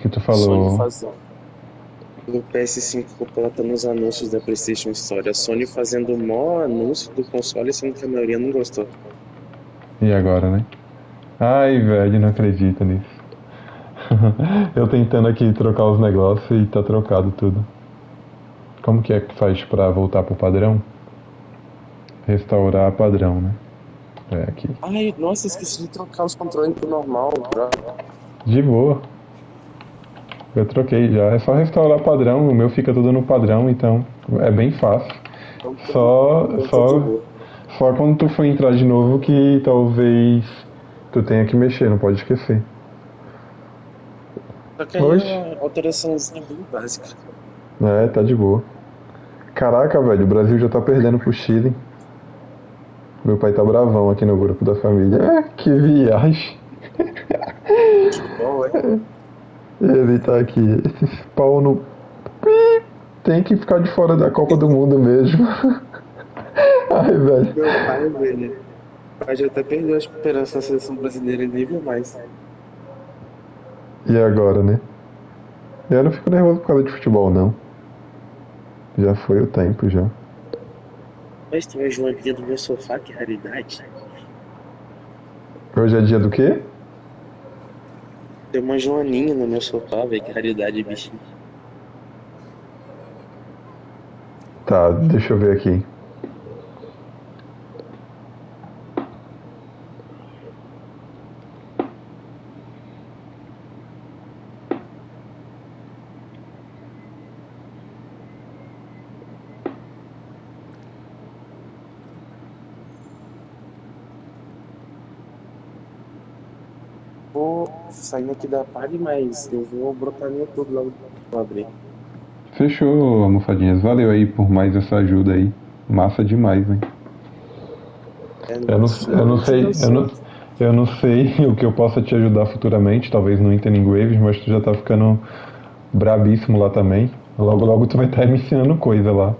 que tu Sony falou? fazendo. O PS5 completando os anúncios da PlayStation Store. A Sony fazendo o maior anúncio do console, sendo que a maioria não gostou. E agora, né? Ai, velho, não acredito nisso. Eu tentando aqui trocar os negócios e tá trocado tudo. Como que é que faz pra voltar pro padrão? Restaurar padrão, né? É aqui. Ai, nossa, esqueci de trocar os controles pro normal, droga. De boa. Eu troquei já. É só restaurar padrão. O meu fica tudo no padrão, então é bem fácil. Só, Então tá de só, boa. só quando tu for entrar de novo que talvez tu tenha que mexer, não pode esquecer. Só que aí é Oxe, uma alteraçãozinha bem básica. é, tá de boa. Caraca, velho, o Brasil já tá perdendo pro Chile. Meu pai tá bravão aqui no grupo da família. É, que viagem. Futebol, é? Ele tá aqui. Esses pau no. Tem que ficar de fora da Copa do Mundo mesmo. Ai, velho. Meu pai, velho. O pai já até perdeu a esperança na seleção brasileira e nem viu mais. E agora, né? Eu não fico nervoso por causa de futebol, não. Já foi o tempo, já. Mas tem uma joaninha do meu sofá, que raridade. Hoje é dia do quê? Tem uma joaninha no meu sofá, velho, que raridade, bichinho. Tá, deixa eu ver aqui. Vou saindo aqui da party, mas eu vou brotar no YouTube logo pra abrir. Fechou, almofadinhas. Valeu aí por mais essa ajuda aí. Massa demais, hein? É, Eu não, nossa, eu não finalmente deu sei, certo. eu não sei o que eu possa te ajudar futuramente, talvez no Inter Graves, mas tu já tá ficando brabíssimo lá também. Logo logo tu vai estar me ensinando coisa lá.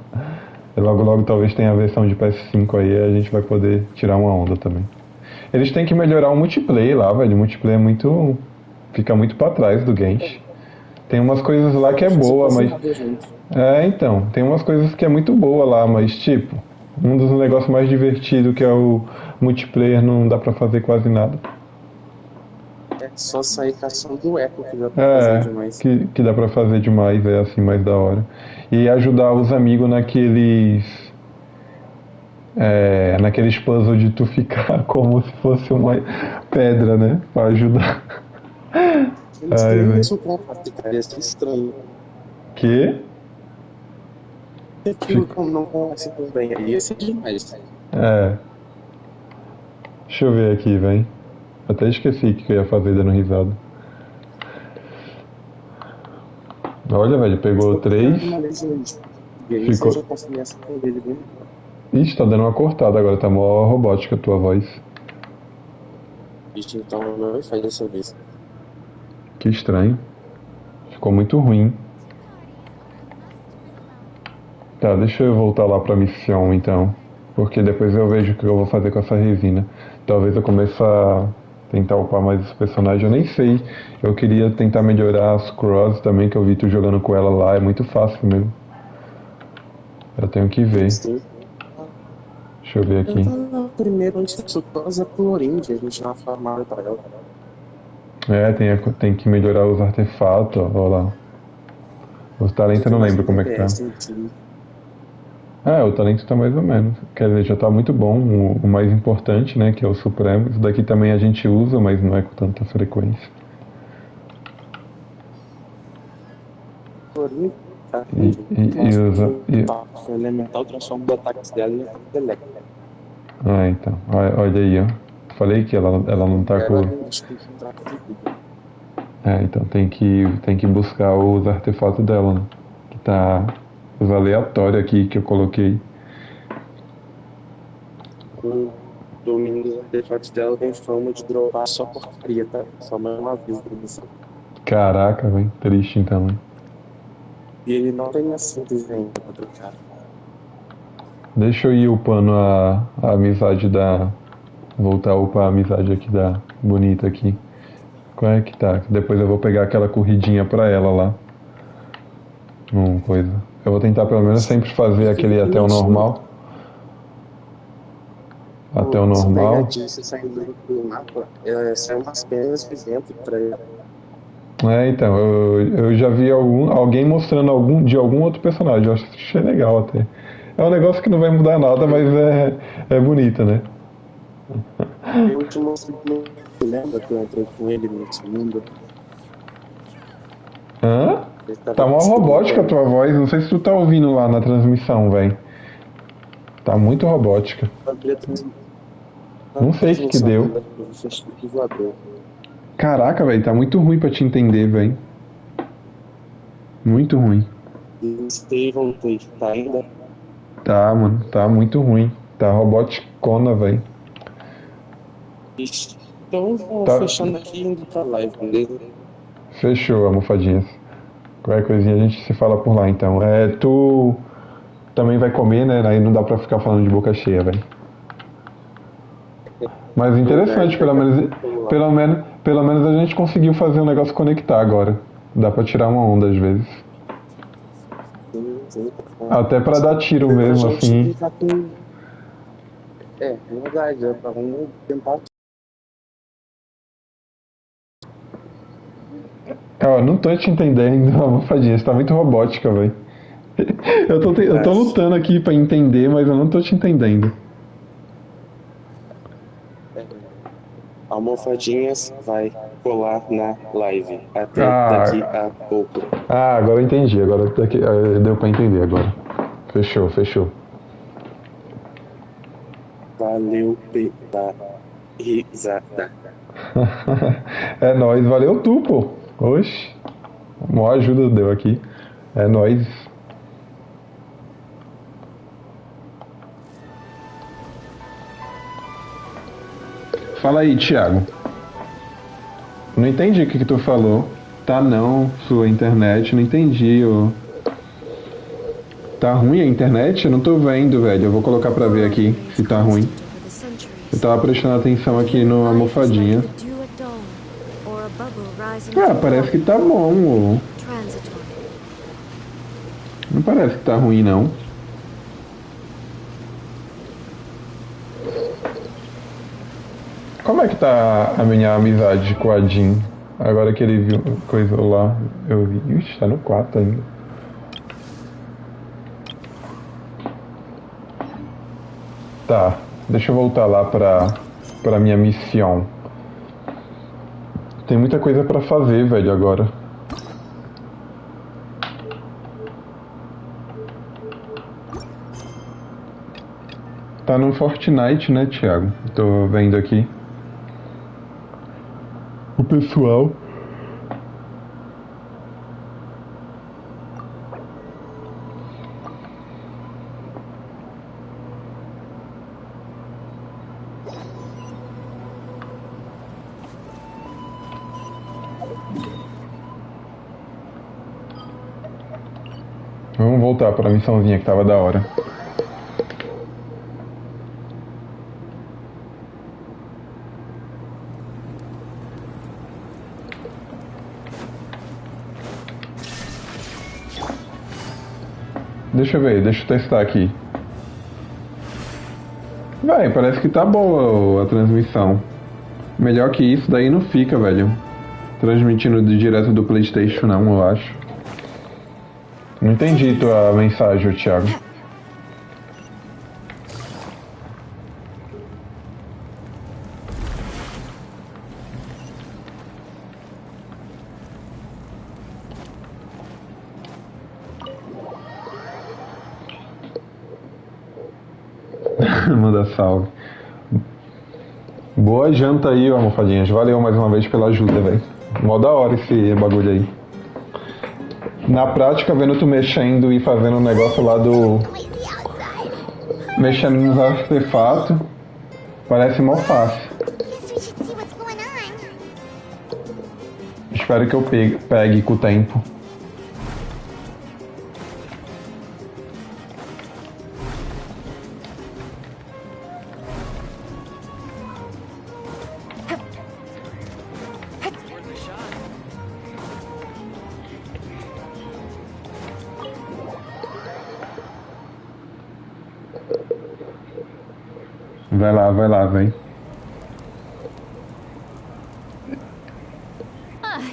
E logo logo talvez tenha a versão de PS5 aí, a gente vai poder tirar uma onda também. Eles têm que melhorar o multiplayer lá, velho. O multiplayer é muito. Fica muito pra trás do Genshin. Tem umas coisas lá que Pode é fazer boa, quase mas. nada junto. É, então, tem umas coisas que é muito boa lá, mas tipo, um dos negócios mais divertidos que é o multiplayer não dá pra fazer quase nada. É só sair caçando o eco que dá pra fazer É, demais. que dá pra fazer demais, é assim, mais da hora. E ajudar os amigos naqueles. Naqueles puzzles de tu ficar como se fosse uma pedra, né? Pra ajudar. Eles Ai, têm velho. isso com a cara, isso é estranho. Que? Se aquilo Fica. não conhece tão bem, aí ia ser demais. É. Deixa eu ver aqui, velho. Até esqueci o que eu ia fazer dando risada. Olha, velho, pegou Estou três. tentando uma legenda. E aí você Ficou. já consegui essa com ele bem. Ixi, tá dando uma cortada agora, tá mó robótica a tua voz. Vixe, então não vai fazer dessa vez. Que estranho. Ficou muito ruim. Tá, deixa eu voltar lá pra missão então. Porque depois eu vejo o que eu vou fazer com essa resina. Talvez eu comece a tentar upar mais os personagens. Eu nem sei. Eu queria tentar melhorar as cross também, que eu vi tu jogando com ela lá. É muito fácil mesmo. Eu tenho que ver. Sim. Deixa eu ver Eu aqui. tava primeiro antes de surpresa pro Oringe, a gente dá uma farmada pra ela. É, tem que melhorar os artefatos, ó, olha lá. Os Já talentos eu tem não mais lembro como é que tá. DPS no time. Ah, o talento tá mais ou menos. Quer dizer, já tá muito bom. O mais importante, né, que é o Supremo. Isso daqui também a gente usa, mas não é com tanta frequência. Oringe, tá E, aqui. e, e usa. O bafo elemental transforma os ataques dela em ataque elétrico. Ah, então. Olha aí, ó. Falei que ela não tá Ela com. acho que tem ataque de vida. É, então tem que buscar os artefatos dela, né? Que tá. Os aleatórios aqui que eu coloquei. O domínio dos artefatos dela tem fama de dropar só porcaria, tá? Só mais uma vez da missão. Caraca, velho. Triste então, hein? E ele não tem a síntese ainda pra trocar. Deixa eu ir upando a amizade da. Voltar a upar a amizade aqui da bonita aqui. Qual é que tá? Depois eu vou pegar aquela corridinha pra ela lá. Coisa. Eu vou tentar pelo menos sempre fazer aquele até o normal. Até o Se pegar normal. disso saindo do mapa, sai umas pedras de dentro pra ele. Então, eu já vi alguém mostrando de algum outro personagem. Eu achei legal até. É um negócio que não vai mudar nada, mas é bonito, né? Eu te mostrei, lembra que eu entrei com ele nesse mundo? Hã? Ele tava Tá mó robótica a descrevendo. tua voz. Não sei se tu tá ouvindo lá na transmissão, velho. Tá muito robótica. Abri a Não sei o que transmissão deu. dele, eu fechei o voador. Caraca, velho, tá muito ruim pra te entender, velho. Muito ruim. E voltei, tá ainda? Tá, mano, tá muito ruim. Tá roboticona, velho. Ixi. Então eu vou Tá. fechando aqui e indo pra live, beleza? Fechou, almofadinhas. Qualquer coisinha a gente se fala por lá, então. Tu também vai comer, né? Aí não dá pra ficar falando de boca cheia, velho. Mas interessante, Daqui a pouco eu vou lá. pelo menos a gente conseguiu fazer o negócio conectar agora. Dá pra tirar uma onda às vezes. Sim. Até pra dar tiro Pra mesmo, gente assim. ficar com. É verdade, pra um tentar. Ó, não tô te entendendo, almofadinha. Você tá muito robótica, velho. Eu tô lutando aqui pra entender, mas eu não tô te entendendo. Almofadinhas vai colar na live. Até daqui Ah, a pouco. agora eu entendi. Agora deu pra entender agora. Fechou, fechou. Valeu pela risada. É nóis, valeu tu, pô. Oxe, maior ajuda deu aqui. É nóis. Fala aí, Thiago. Não entendi o que tu falou. Tá não, sua internet, não entendi. Tá ruim a internet? Eu não tô vendo, velho. Eu vou colocar pra ver aqui se tá ruim. Eu tava prestando atenção aqui no almofadinha. Parece que tá bom. Não parece que tá ruim, não. Como é que tá a minha amizade com a Jean? Agora que ele viu coisa lá, eu vi. Ixi, tá no 4 ainda. Tá, deixa eu voltar lá pra minha missão. Tem muita coisa pra fazer, velho, agora. Tá no Fortnite, né, Thiago? Tô vendo aqui. O pessoal. Vamos voltar pra missãozinha que tava da hora. Deixa eu ver, deixa eu testar aqui. Véi, parece que tá boa a transmissão. Melhor que isso daí não fica, velho. Transmitindo direto do PlayStation, não, eu acho. Não entendi tua mensagem, Thiago. Manda salve. Boa janta aí, almofadinhas. Valeu mais uma vez pela ajuda, velho. Mó da hora esse bagulho aí. Na prática, vendo tu mexendo e fazendo um negócio lá do. Mexendo nos artefatos, parece mó fácil. Espero que eu pegue com o tempo. vai lá, vem.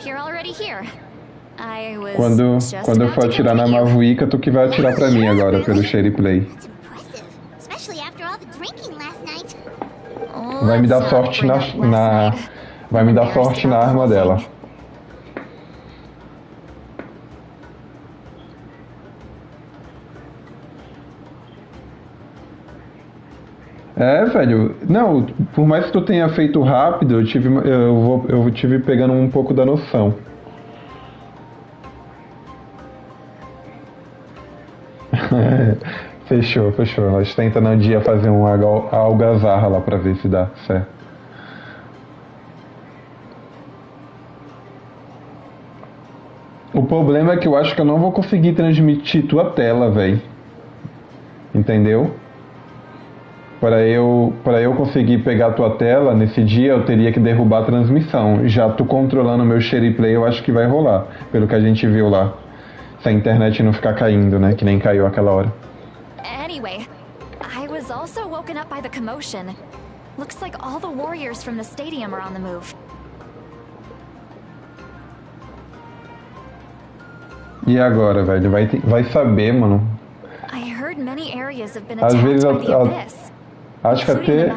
You're already here. I was Quando eu for atirar na Mavuica, tu que vai atirar pra mim agora, pelo Shady Play. Vai me dar sorte vai me dar sorte na arma dela. É, velho. Não, por mais que tu tenha feito rápido, eu tive pegando um pouco da noção. Fechou. Nós tentamos um dia fazer um algazarra lá pra ver se dá certo. O problema é que eu acho que eu não vou conseguir transmitir tua tela, velho. Entendeu? Para eu conseguir pegar a tua tela, nesse dia eu teria que derrubar a transmissão. Já tu controlando o meu share play, eu acho que vai rolar, pelo que a gente viu lá. Se a internet não ficar caindo, né? Que nem caiu aquela hora. Anyway, I was also woken up by the commotion. Looks like all the warriors from the stadium are on the move. E agora, velho? Vai saber, mano. I heard many areas have been Às vezes attacked by the abyss. acho que até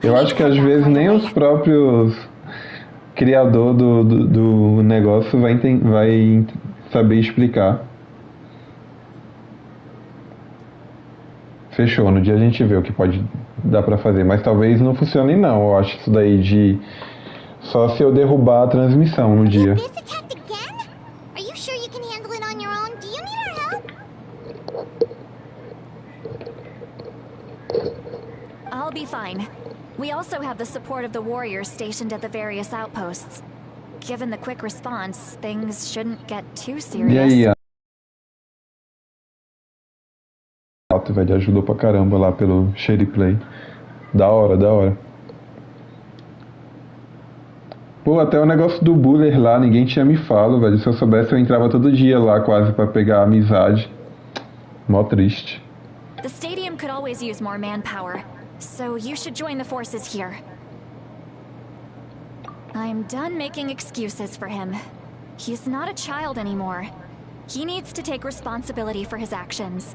eu acho que às vezes nem os próprios criador do negócio vai saber explicar. Fechou, no dia a gente vê o que pode dar pra fazer, mas talvez não funcione não. Eu acho isso daí de só se eu derrubar a transmissão no dia. I'll be fine. We also have the support of the warriors stationed at the various outposts. Given the quick response, things shouldn't get too serious. E aí, velho, ajudou pra caramba lá pelo share play. Da hora. Pô, até o negócio do buller lá, ninguém tinha me falado, velho. Se eu soubesse, eu entrava todo dia lá quase pra pegar amizade. Mó triste. The stadium could always use more manpower, so you should join the forces here. I'm done making excuses for him. He's not a child anymore. He needs to take responsibility for his actions.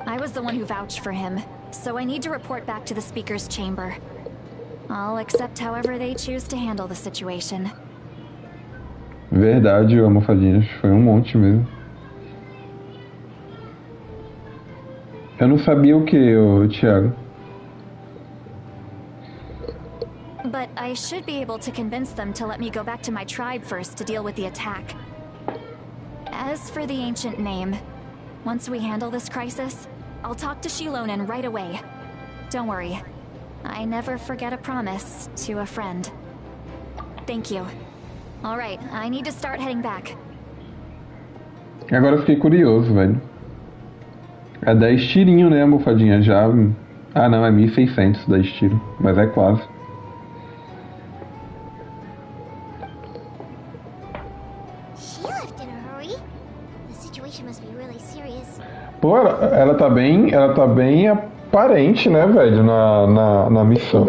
I was the one who vouched for him, so I need to report back to the speaker's chamber. I'll accept however they choose to handle the situation. Verdade, almofadinhas. Foi um monte mesmo. Eu não sabia o que, Thiago. But I should be able to convince them to let me go back to my tribe first to deal with the attack. As for the ancient name, once we handle this crisis, I'll talk to Shilonen right away. Don't worry. I never forget a promise to a friend. Thank you. Alright, I need to start heading back. Agora eu fiquei curioso, velho. É 10 tirinhos, né, almofadinha? Já... Ah, não, é 1.600 10 tiros. Mas é quase. Pô, ela tá bem aparente, né, velho, na missão.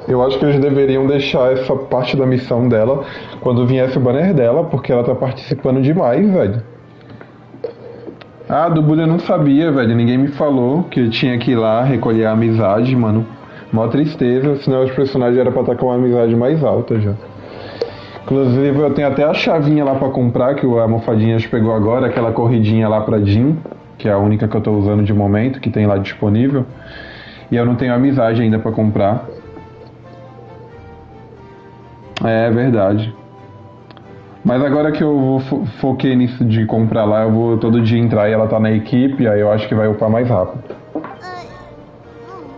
Eu acho que eles deveriam deixar essa parte da missão dela quando viesse o banner dela, porque ela tá participando demais, velho. Ah, do bullying eu não sabia, velho. Ninguém me falou que eu tinha que ir lá recolher a amizade, mano. Mó tristeza, senão os personagens eram pra estar com uma amizade mais alta já. Inclusive eu tenho até a chavinha lá pra comprar, que o Almofadinhas pegou agora, aquela corridinha lá pra Jean, que é a única que eu tô usando de momento, que tem lá disponível. E eu não tenho amizade ainda pra comprar. É verdade. Mas agora que eu foquei nisso de comprar lá, eu vou todo dia entrar e ela tá na equipe, aí eu acho que vai upar mais rápido.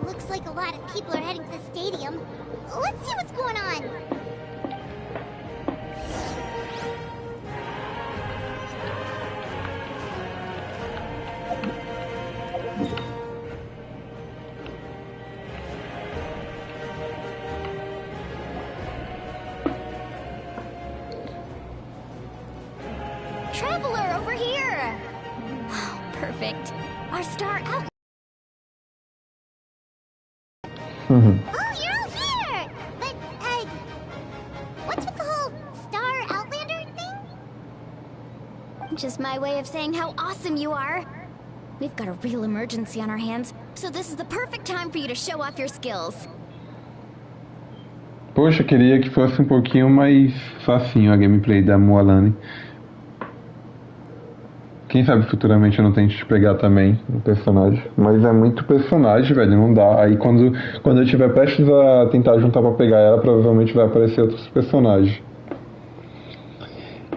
Looks like a lot of people are heading to the stadium. Let's see what's going on. Traveler, over here! Perfect. Our star out. Oh, you're all here! But, what's with the whole Star Outlander thing? Just my way of saying how awesome you are. We've got a real emergency on our hands, so this is the perfect time for you to show off your skills. Poxa, eu queria que fosse um pouquinho mais facinho a gameplay da Mualani. Quem sabe futuramente eu não tente te pegar também no personagem. Mas é muito personagem, velho, não dá. Aí quando eu estiver prestes a tentar juntar pra pegar ela, provavelmente vai aparecer outros personagens.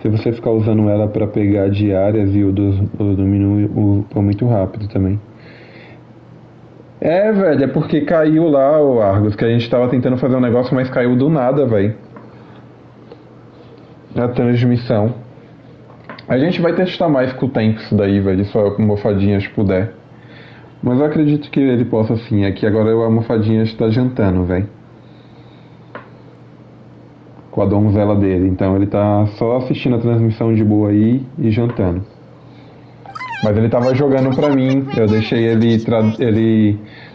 Se você ficar usando ela pra pegar diárias e o domínio upar muito rápido também. É, velho, é porque caiu lá, o Argos, que a gente tava tentando fazer um negócio, mas caiu do nada, velho. A transmissão. A gente vai testar mais com o tempo isso daí, velho, só com almofadinhas puder. Mas eu acredito que ele possa sim, é que agora o almofadinhas tá jantando, velho. Com a donzela dele, então ele tá só assistindo a transmissão de boa aí e jantando. Mas ele tava jogando pra mim, eu deixei ele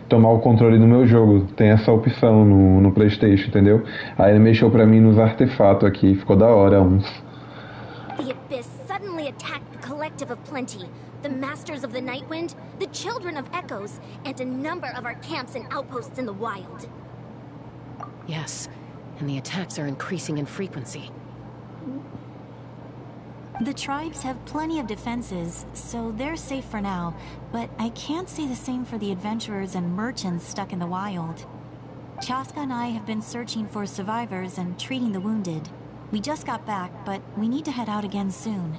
tomar o controle do meu jogo. Tem essa opção no PlayStation, entendeu? Aí ele mexeu pra mim nos artefatos aqui, ficou da hora uns. The Abyss suddenly attacked the Collective of Plenty, the Masters of the Nightwind, the Children of Echoes, and a number of our camps and outposts in the wild. Yes, and the attacks are increasing in frequency. The tribes have plenty of defenses, so they're safe for now, but I can't say the same for the adventurers and merchants stuck in the wild. Chaska and I have been searching for survivors and treating the wounded. We just got back, but we need to head out again soon.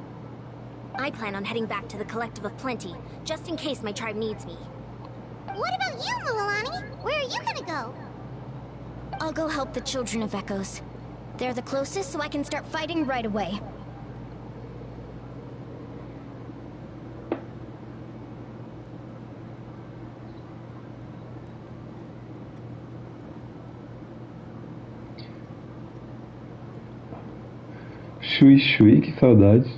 I plan on heading back to the Collective of Plenty, just in case my tribe needs me. What about you, Mualani? Where are you gonna go? I'll go help the Children of Echoes. They're the closest, so I can start fighting right away. Chui, que saudade.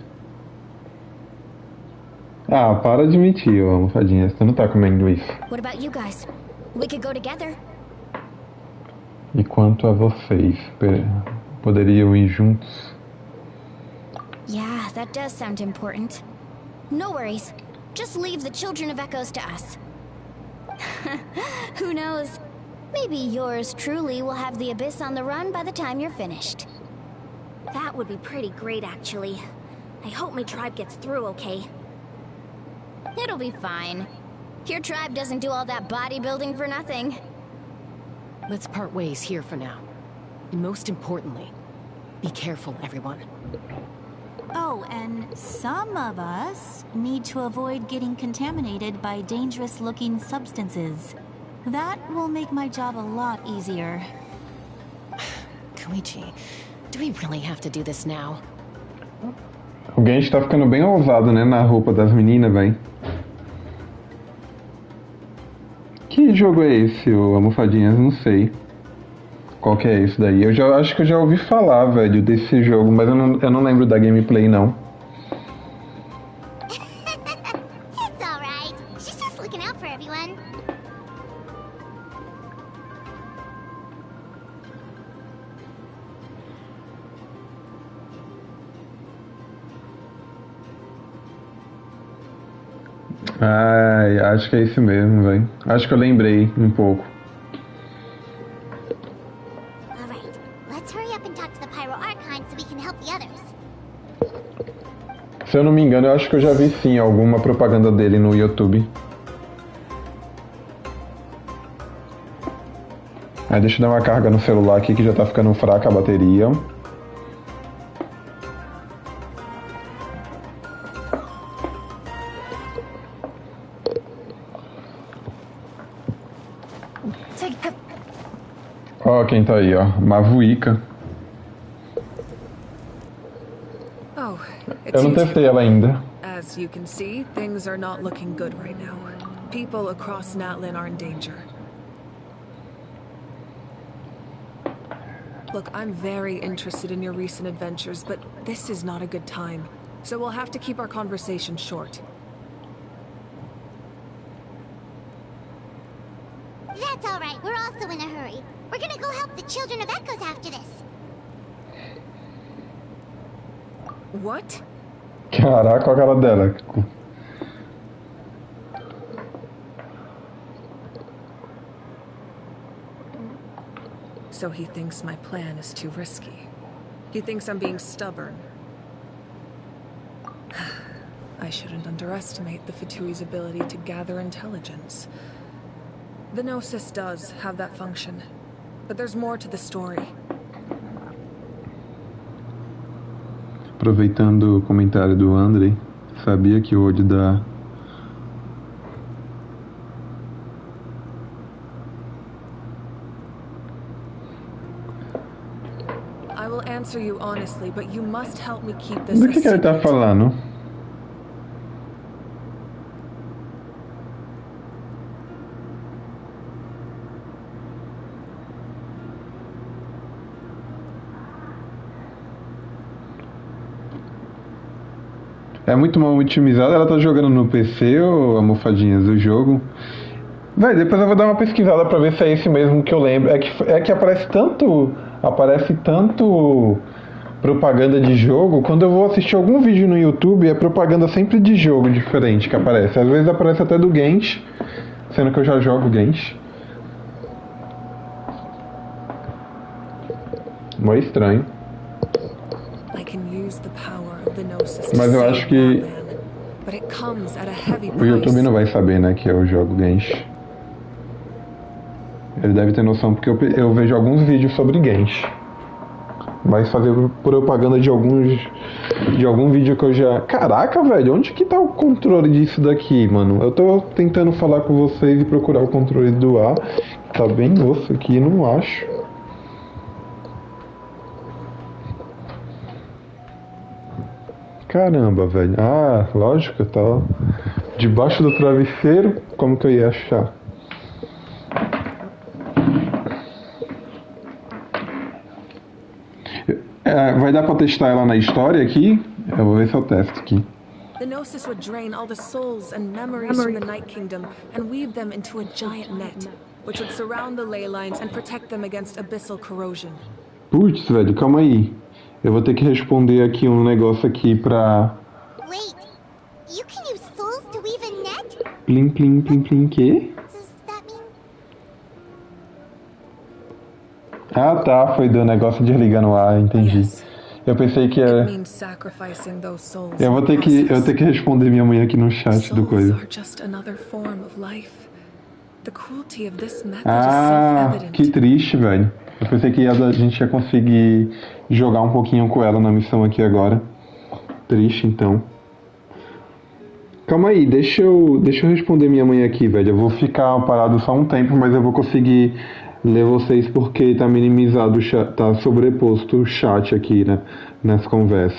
Ah, para de mentir, ô almofadinha. Você não tá comendo isso. What about you guys? We could go together. E quanto a vocês? Poderiam ir juntos? Yeah, that does sound important. No worries. Just leave the Children of Echoes to us. Who knows? Maybe yours truly will have the Abyss on the run by the time you're finished. That would be pretty great, actually. I hope my tribe gets through okay. It'll be fine. Your tribe doesn't do all that bodybuilding for nothing. Let's part ways here for now. And most importantly, be careful, everyone. Oh, and some of us need to avoid getting contaminated by dangerous-looking substances. That will make my job a lot easier. Koichi, do we really have to do this now? O Genshin tá ficando bem ousado, né, na roupa das meninas, velho. Que jogo é esse, ô almofadinhas? Não sei. Qual que é esse daí? Eu acho que eu já ouvi falar, velho, desse jogo, mas eu não lembro da gameplay, não. It's alright. She's just looking out for everyone. Ai, acho que é isso mesmo, velho. Acho que eu lembrei um pouco. Alright, let's hurry up and talk to the Pyro Archon so we can help the others. Se eu não me engano, eu acho que eu já vi sim alguma propaganda dele no YouTube. Aí deixa eu dar uma carga no celular aqui que já tá ficando fraca a bateria. Ó, quem tá aí, ó. Mavuíca. Oh, Eu não testei ela ainda. As you can see, things are not looking good right now. People across Natlin are in danger. Look, I'm very interested in your recent adventures, but this is not a good time. So we'll have to keep our conversation short. It's all right. We're also in a hurry. We're gonna go help the children of Echoes after this. What? Caraca, a cara dela. So he thinks my plan is too risky. He thinks I'm being stubborn. I shouldn't underestimate the Fatui's ability to gather intelligence. The Gnosis does have that function, but there's more to the story. Aproveitando o comentário do Andrei, sabia que o olho da... I will answer you honestly, but you must help me keep this Do a que ele tá secret. falando? É muito mal otimizada. Ela tá jogando no PC ou almofadinhas do jogo? Véi, depois eu vou dar uma pesquisada pra ver se é esse mesmo que eu lembro. É que aparece tanto propaganda de jogo. Quando eu vou assistir algum vídeo no YouTube, é propaganda sempre de jogo diferente que aparece. Às vezes aparece até do Genshin, sendo que eu já jogo Genshin. Meio estranho. I can use the power of the Gnosis to Mas eu save acho que Natlan, but it comes at a heavy o YouTube price. não vai saber, né, que eu jogo Genshin. Ele deve ter noção porque eu vejo alguns vídeos sobre Genshin. Vai fazer propaganda de algum vídeo que eu já... Caraca, velho, onde que tá o controle disso daqui, mano? Eu tô tentando falar com vocês e procurar o controle do ar. Tá bem osso aqui, não acho. Caramba, velho. Ah, lógico, tá debaixo do travesseiro. Como que eu ia achar? Vai dar pra testar ela na história aqui? Eu vou ver se eu testo aqui. The Gnosis would drain all the souls and memories from the Night Kingdom and weave them into a giant net, which would surround the ley lines and protect them against abyssal corrosion. Putz, velho, calma aí. Eu vou ter que responder aqui um negócio aqui pra... Wait, you can use souls to weave a net? Plim, plim, plim, plim, quê? Does that mean... Ah, tá, foi do negócio de ligar no ar, entendi. Yes. Eu pensei que It era... means sacrificing those souls. Eu vou ter que responder minha mãe aqui no chat do Souls coisa. are just another form of life. The cruelty of this method is Ah, self-evident. que triste, velho. Eu pensei que a gente ia conseguir jogar um pouquinho com ela na missão aqui agora. Triste, então. Calma aí, deixa eu responder minha mãe aqui, velho. Eu vou ficar parado só um tempo, mas eu vou conseguir ler vocês porque tá minimizado, tá sobreposto o chat aqui, né, nessa conversa.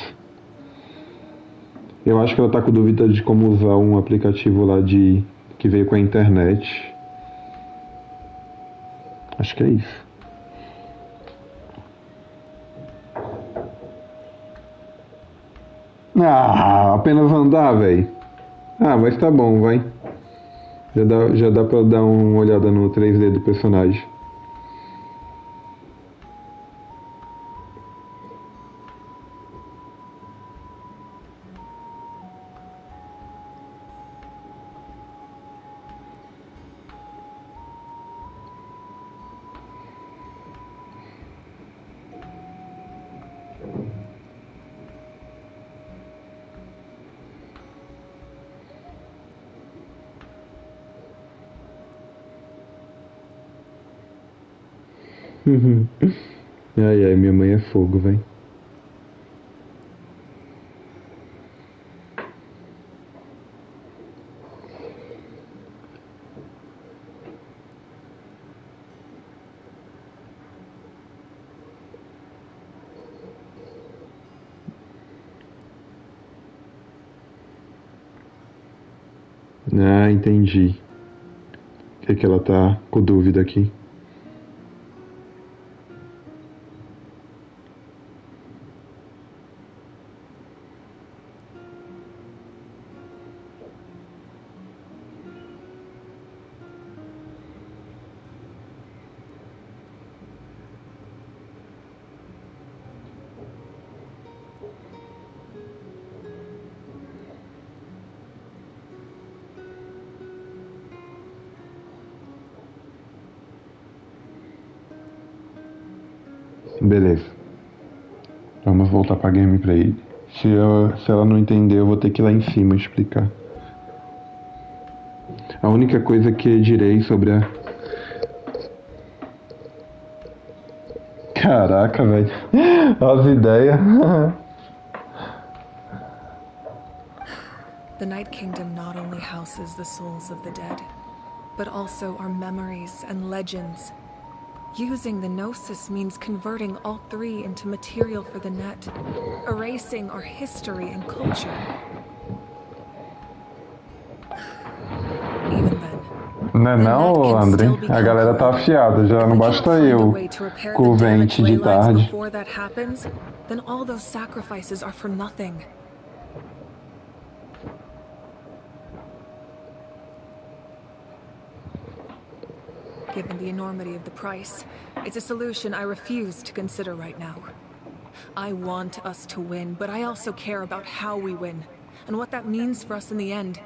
Eu acho que ela tá com dúvida de como usar um aplicativo lá que veio com a internet. Acho que é isso. Ah, apenas andar, velho. Ah, mas tá bom, vai. Já dá pra dar uma olhada no 3D do personagem. Ai, ai, minha mãe é fogo, velho. Ah, entendi. O que é que ela tá com dúvida aqui? Beleza. Vamos voltar pra gameplay. Se ela não entender, eu vou ter que ir lá em cima explicar. A única coisa que direi sobre a... Caraca, velho. As ideias. The Night Kingdom not only houses the souls of the dead, but also our memories and legends. Using the Gnosis means converting all three into material for the net, erasing our history and culture. Even then, Não é não, André? A galera tá afiada, já não basta eu com o vente de tarde. Before that happens, then all those sacrifices are for nothing. Given the enormity of the price, it's a solution I refuse to consider right now. I want us to win, but I also care about how we win, and what that means for us in the end.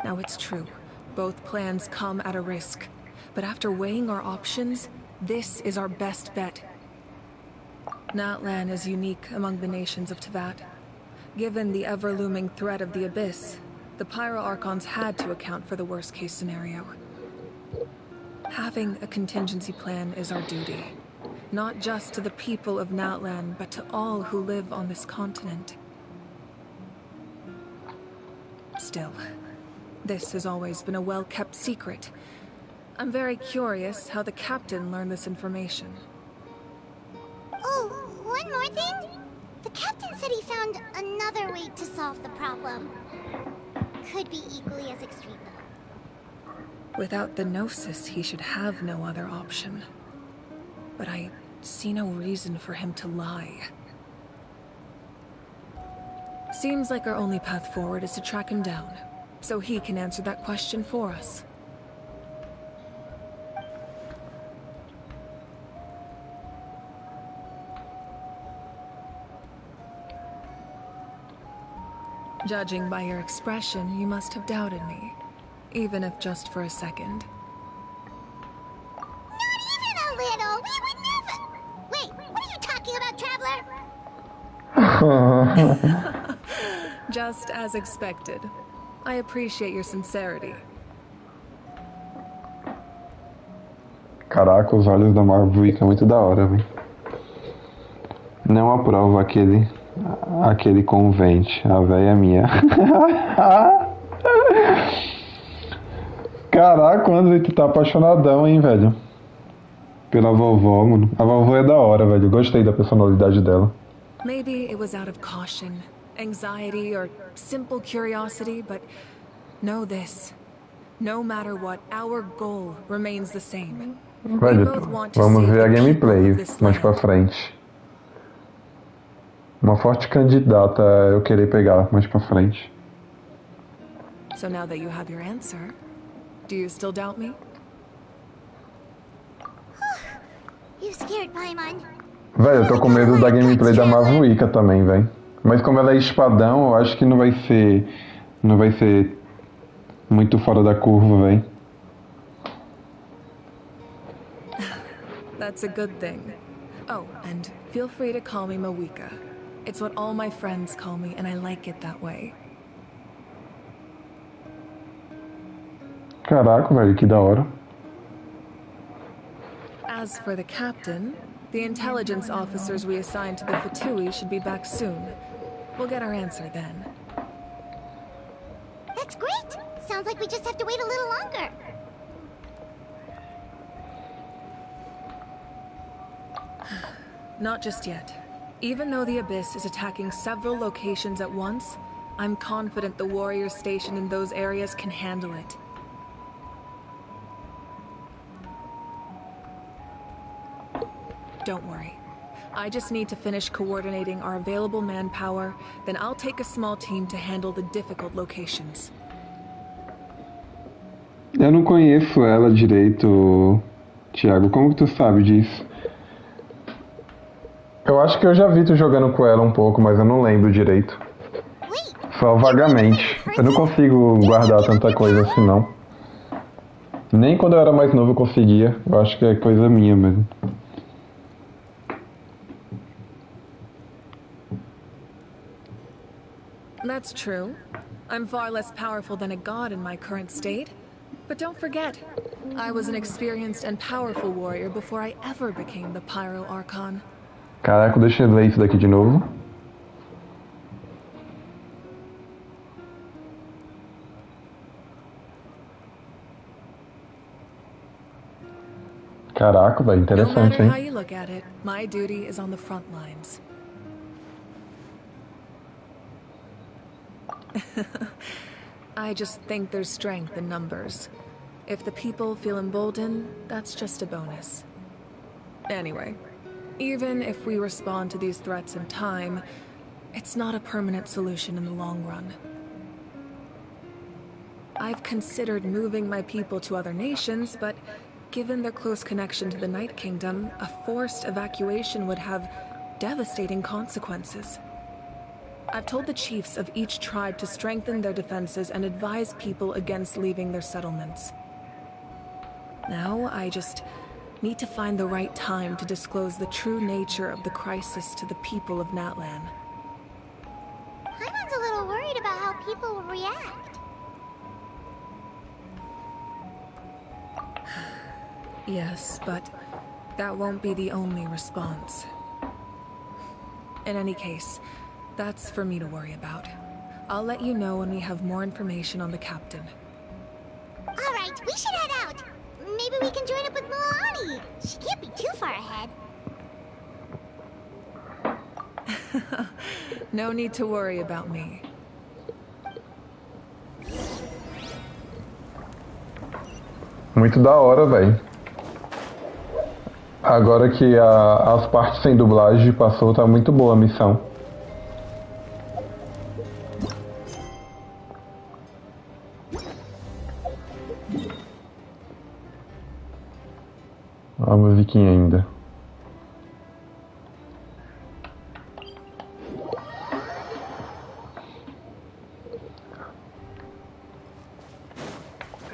Now it's true, both plans come at a risk, but after weighing our options, this is our best bet. Natlan is unique among the nations of Teyvat. Given the ever-looming threat of the Abyss, the Pyro-Archons had to account for the worst-case scenario. Having a contingency plan is our duty, not just to the people of Natlan, but to all who live on this continent. Still, this has always been a well-kept secret. I'm very curious how the captain learned this information. Oh, one more thing? The captain said he found another way to solve the problem. Could be equally as extreme, though. Without the Gnosis, he should have no other option. But I see no reason for him to lie. Seems like our only path forward is to track him down, so he can answer that question for us. Judging by your expression, you must have doubted me. Even if just for a second. Not even a little! We would never... Wait, what are you talking about, Traveler? Just as expected. I appreciate your sincerity. Caraca, os olhos da Marvel é muito da hora, velho. Não aprovo aquele convente, a véia minha. Caraca, o André, tu tá apaixonadão, hein, velho? Pela vovó, mano. A vovó é da hora, velho. Gostei da personalidade dela. Maybe it was out of caution, anxiety, or simple curiosity, but know this. No matter what, our goal remains the same. Velho, vamos ver a gameplay mais pra frente. Uma forte candidata a eu querer pegar mais pra frente. So now that you have your answer, do you still doubt me? You scared Paimon. Velho, eu tô com medo da gameplay da Mavuica também, velho. Mas como ela é espadão, eu acho que não vai ser muito fora da curva, velho. That's a good thing. Oh, and feel free to call me Mawika. It's what all my friends call me, and I like it that way. Caraca, velho, que da hora. As for the captain, the intelligence officers we assigned to the Fatui should be back soon. We'll get our answer then. That's great! Sounds like we just have to wait a little longer. Not just yet. Even though the Abyss is attacking several locations at once, I'm confident the warriors stationed in those areas can handle it. Don't worry. I just need to finish coordinating our available manpower, then I'll take a small team to handle the difficult locations. Eu não conheço ela direito, Thiago. Como que tu sabe disso? Eu acho que eu já vi tu jogando com ela um pouco, mas eu não lembro direito. Só vagamente. Eu não consigo guardar tanta coisa assim, não. Nem quando eu era mais novo eu conseguia. Eu acho que é coisa minha mesmo. That's true. I'm far less powerful than a god in my current state. But don't forget, I was an experienced and powerful warrior before I ever became the Pyro Archon. Caraca, deixa eu ler isso daqui de novo. Caraca, velho, No interessante, matter how hein? you look at it, my duty is on the front lines. I just think there's strength in numbers. If the people feel emboldened, that's just a bonus. Anyway, even if we respond to these threats in time, it's not a permanent solution in the long run. I've considered moving my people to other nations, but given their close connection to the Night Kingdom, a forced evacuation would have devastating consequences. I've told the chiefs of each tribe to strengthen their defenses and advise people against leaving their settlements. Now, I just need to find the right time to disclose the true nature of the crisis to the people of Natlan. Paimon's a little worried about how people will react. Yes, but that won't be the only response. In any case, that's for me to worry about. I'll let you know when we have more information on the captain. Alright, we should head out. Maybe we can join up with Milani. She can't be too far ahead. No need to worry about me. Muito da hora, velho. Agora que as partes sem dublagem passou, tá muito boa a missão. Olha a musiquinha ainda.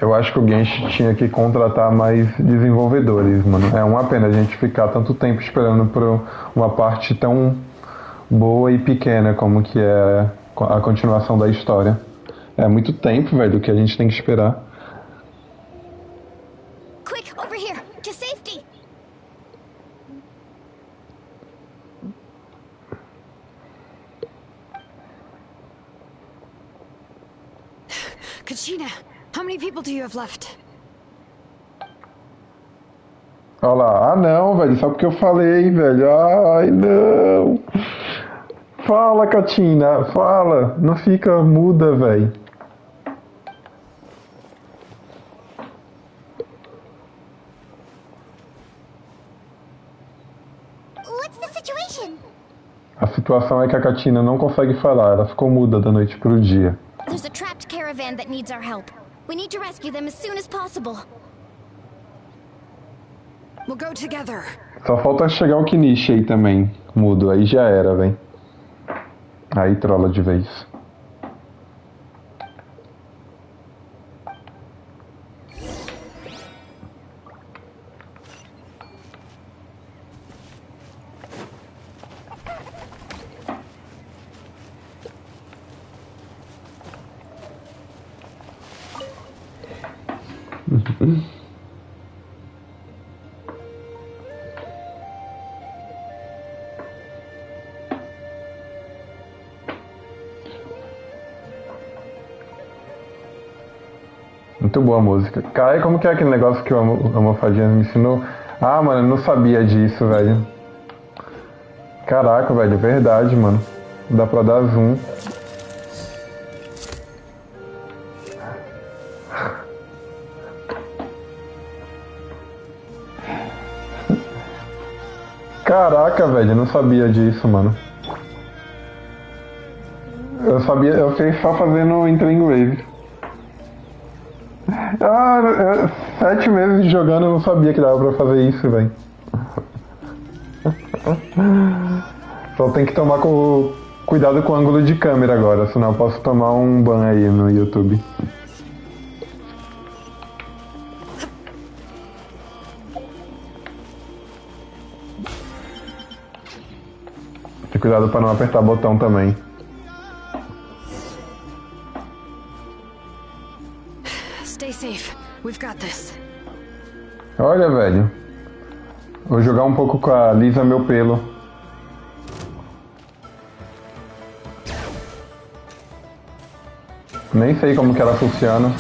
Eu acho que o Genshin tinha que contratar mais desenvolvedores, mano. É uma pena a gente ficar tanto tempo esperando por uma parte tão boa e pequena como que é a continuação da história. É muito tempo, velho, do que a gente tem que esperar. Quick, over here, to safety! Kachina, how many people do you have left? Olha lá. Ah, não, velho. Só porque eu falei, velho. Ai, não. Fala, Katina. Fala. Não fica muda, velho. What's the situation? A situação é que a Katina não consegue falar. Ela ficou muda da noite pro dia. There's a trapped caravan that needs our help. We need to rescue them as soon as possible. We'll go together. Só falta chegar o Kinishi aí também. Mudo. Aí já era, velho. Aí trola de vez. Muito boa a música. Cara, como que é aquele negócio que o Almofadinha me ensinou? Ah, mano, eu não sabia disso, velho. Caraca, velho, verdade, mano. Dá pra dar zoom. Caraca, velho, eu não sabia disso, mano. Eu fiquei só fazendo Entering Wave. 7 meses jogando, eu não sabia que dava pra fazer isso, velho. Só tem que tomar cuidado com o ângulo de câmera agora, senão eu posso tomar um ban aí no YouTube. Tem cuidado pra não apertar botão também. We've got this. Olha, velho. Vou jogar um pouco com a Lisa meu pelo. Nem sei como que ela funciona.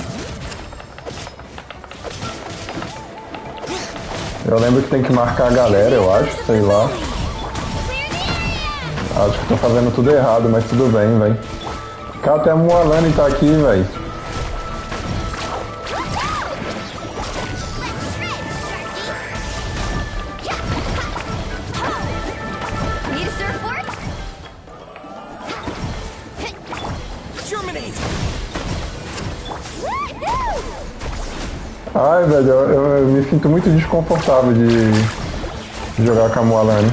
Eu lembro que tem que marcar a galera, eu acho, sei lá. Acho que tô fazendo tudo errado, mas tudo bem, velho. Cara, até a Mualani tá aqui, velho. Ai, velho, eu me sinto muito desconfortável de jogar com a Mualani.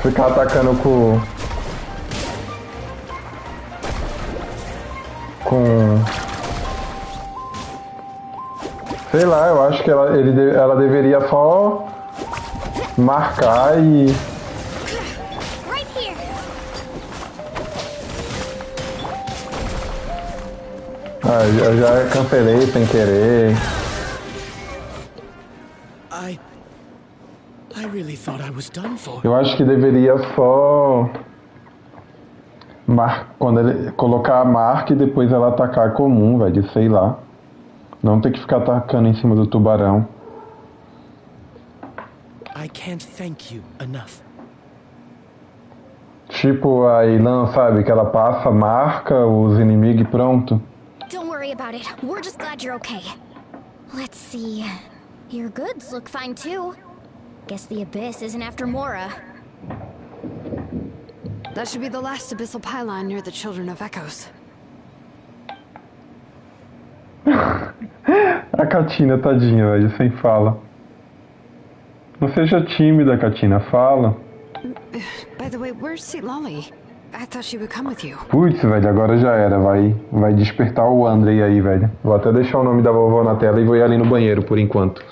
Ficar atacando com sei lá, eu acho que ela deveria só marcar e... Ah, eu já cancelei sem querer. Eu acho que deveria só... Quando ele colocar a marca e depois ela atacar comum, velho, sei lá. Não ter que ficar atacando em cima do tubarão. I can't thank you enough. Tipo a Ilan, sabe? Que ela passa, marca os inimigos e pronto. Don't worry about it. We're just glad you're okay. Let's see. Your goods look fine too. Guess the Abyss isn't after Mora. That should be the last abyssal pylon near the Children of Echoes. A Katina, tadinha, velho, sem fala. Não seja tímida, Katina, fala. By the way, where's Lolly? I thought she would come with you. Putz, velho, agora já era. Vai despertar o Andrei aí, velho. Vou até deixar o nome da vovó na tela e vou ir ali no banheiro por enquanto.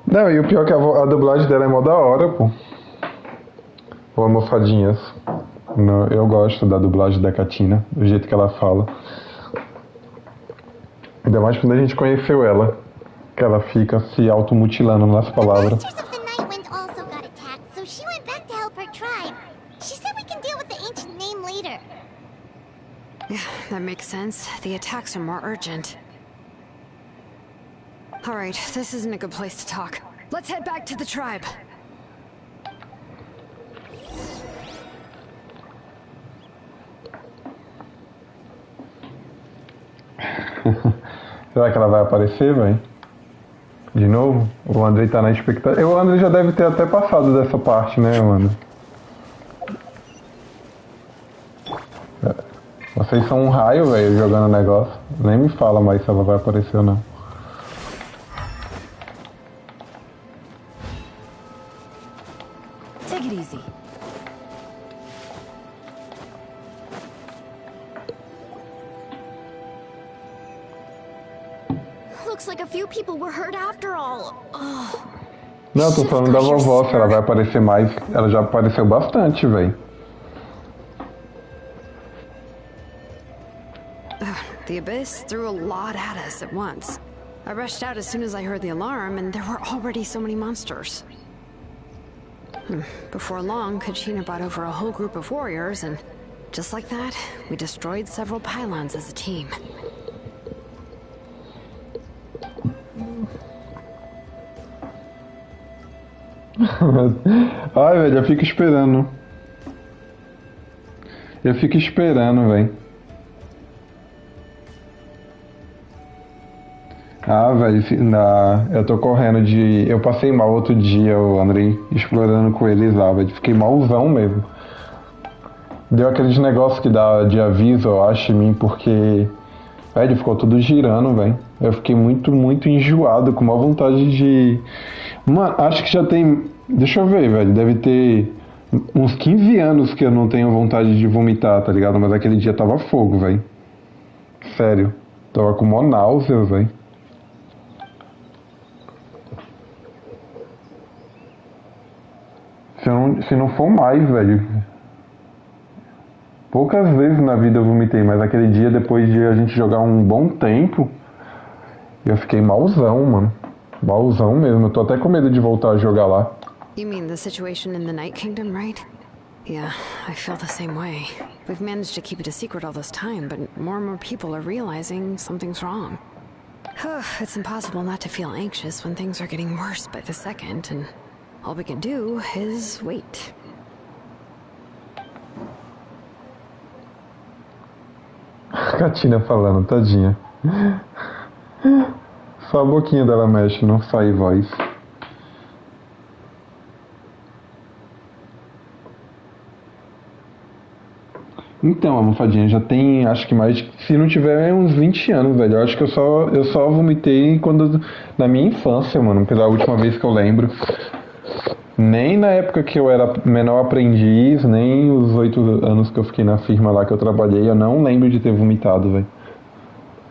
Não, e o pior é que a dublagem dela é mó da hora, pô. Ô, almofadinhas. Não, eu gosto da dublagem da Katina, do jeito que ela fala. Ainda mais quando a gente conheceu ela. Que ela fica se automutilando nas palavras. Yeah, that makes sense. The attacks are more urgent. Alright, this isn't a good place to talk. Let's head back to the tribe. Será que ela vai aparecer, velho? De novo? O Andrei tá na expectativa. O Andrei já deve ter até passado dessa parte, né, mano? Vocês são um raio, velho, jogando negócio. Nem me fala mais se ela vai aparecer ou não. Take it easy. Looks like a few people were hurt after all. Oh. Não, tô falando da vovó, se ela vai aparecer mais. Ela já apareceu bastante, velho. The Abyss threw a lot at us at once. I rushed out as soon as I heard the alarm, and there were already so many monsters. Before long, Kachina brought over a whole group of warriors, and just like that, we destroyed several pylons as a team. Ai, velho, eu fico esperando. Velho. Ah, velho, eu tô correndo de... Eu passei mal outro dia, eu andei explorando com eles lá, velho. Fiquei malzão mesmo. Deu aqueles negócios que dá de aviso, eu acho, em mim, porque... Velho, ficou tudo girando, velho. Eu fiquei muito, muito enjoado, com uma vontade de... Mano, acho que já tem... Deixa eu ver, velho. Deve ter uns 15 anos que eu não tenho vontade de vomitar, tá ligado? Mas aquele dia tava fogo, velho. Sério. Tava com mó náuseas, velho. Se não for mais, velho. Poucas vezes na vida eu vomitei, mas aquele dia, depois de a gente jogar um bom tempo, eu fiquei malzão, mano. Malzão mesmo. Eu tô até com medo de voltar a jogar lá. You mean the situation in the Night Kingdom, right? Yeah, I feel the same way. We've managed to keep it a secret all this time, but more and more people are realizing something's wrong. It's impossible not to feel anxious when things are getting worse by the second, and all we can do is wait. Katina falando, tadinha. Só a boquinha dela mexe, não sai voz. Então, a almofadinha já tem, acho que mais, se não tiver, uns 20 anos, velho. Eu acho que eu só vomitei quando, na minha infância, mano, pela última vez que eu lembro. Nem na época que eu era menor aprendiz, nem os 8 anos que eu fiquei na firma lá que eu trabalhei, eu não lembro de ter vomitado, velho.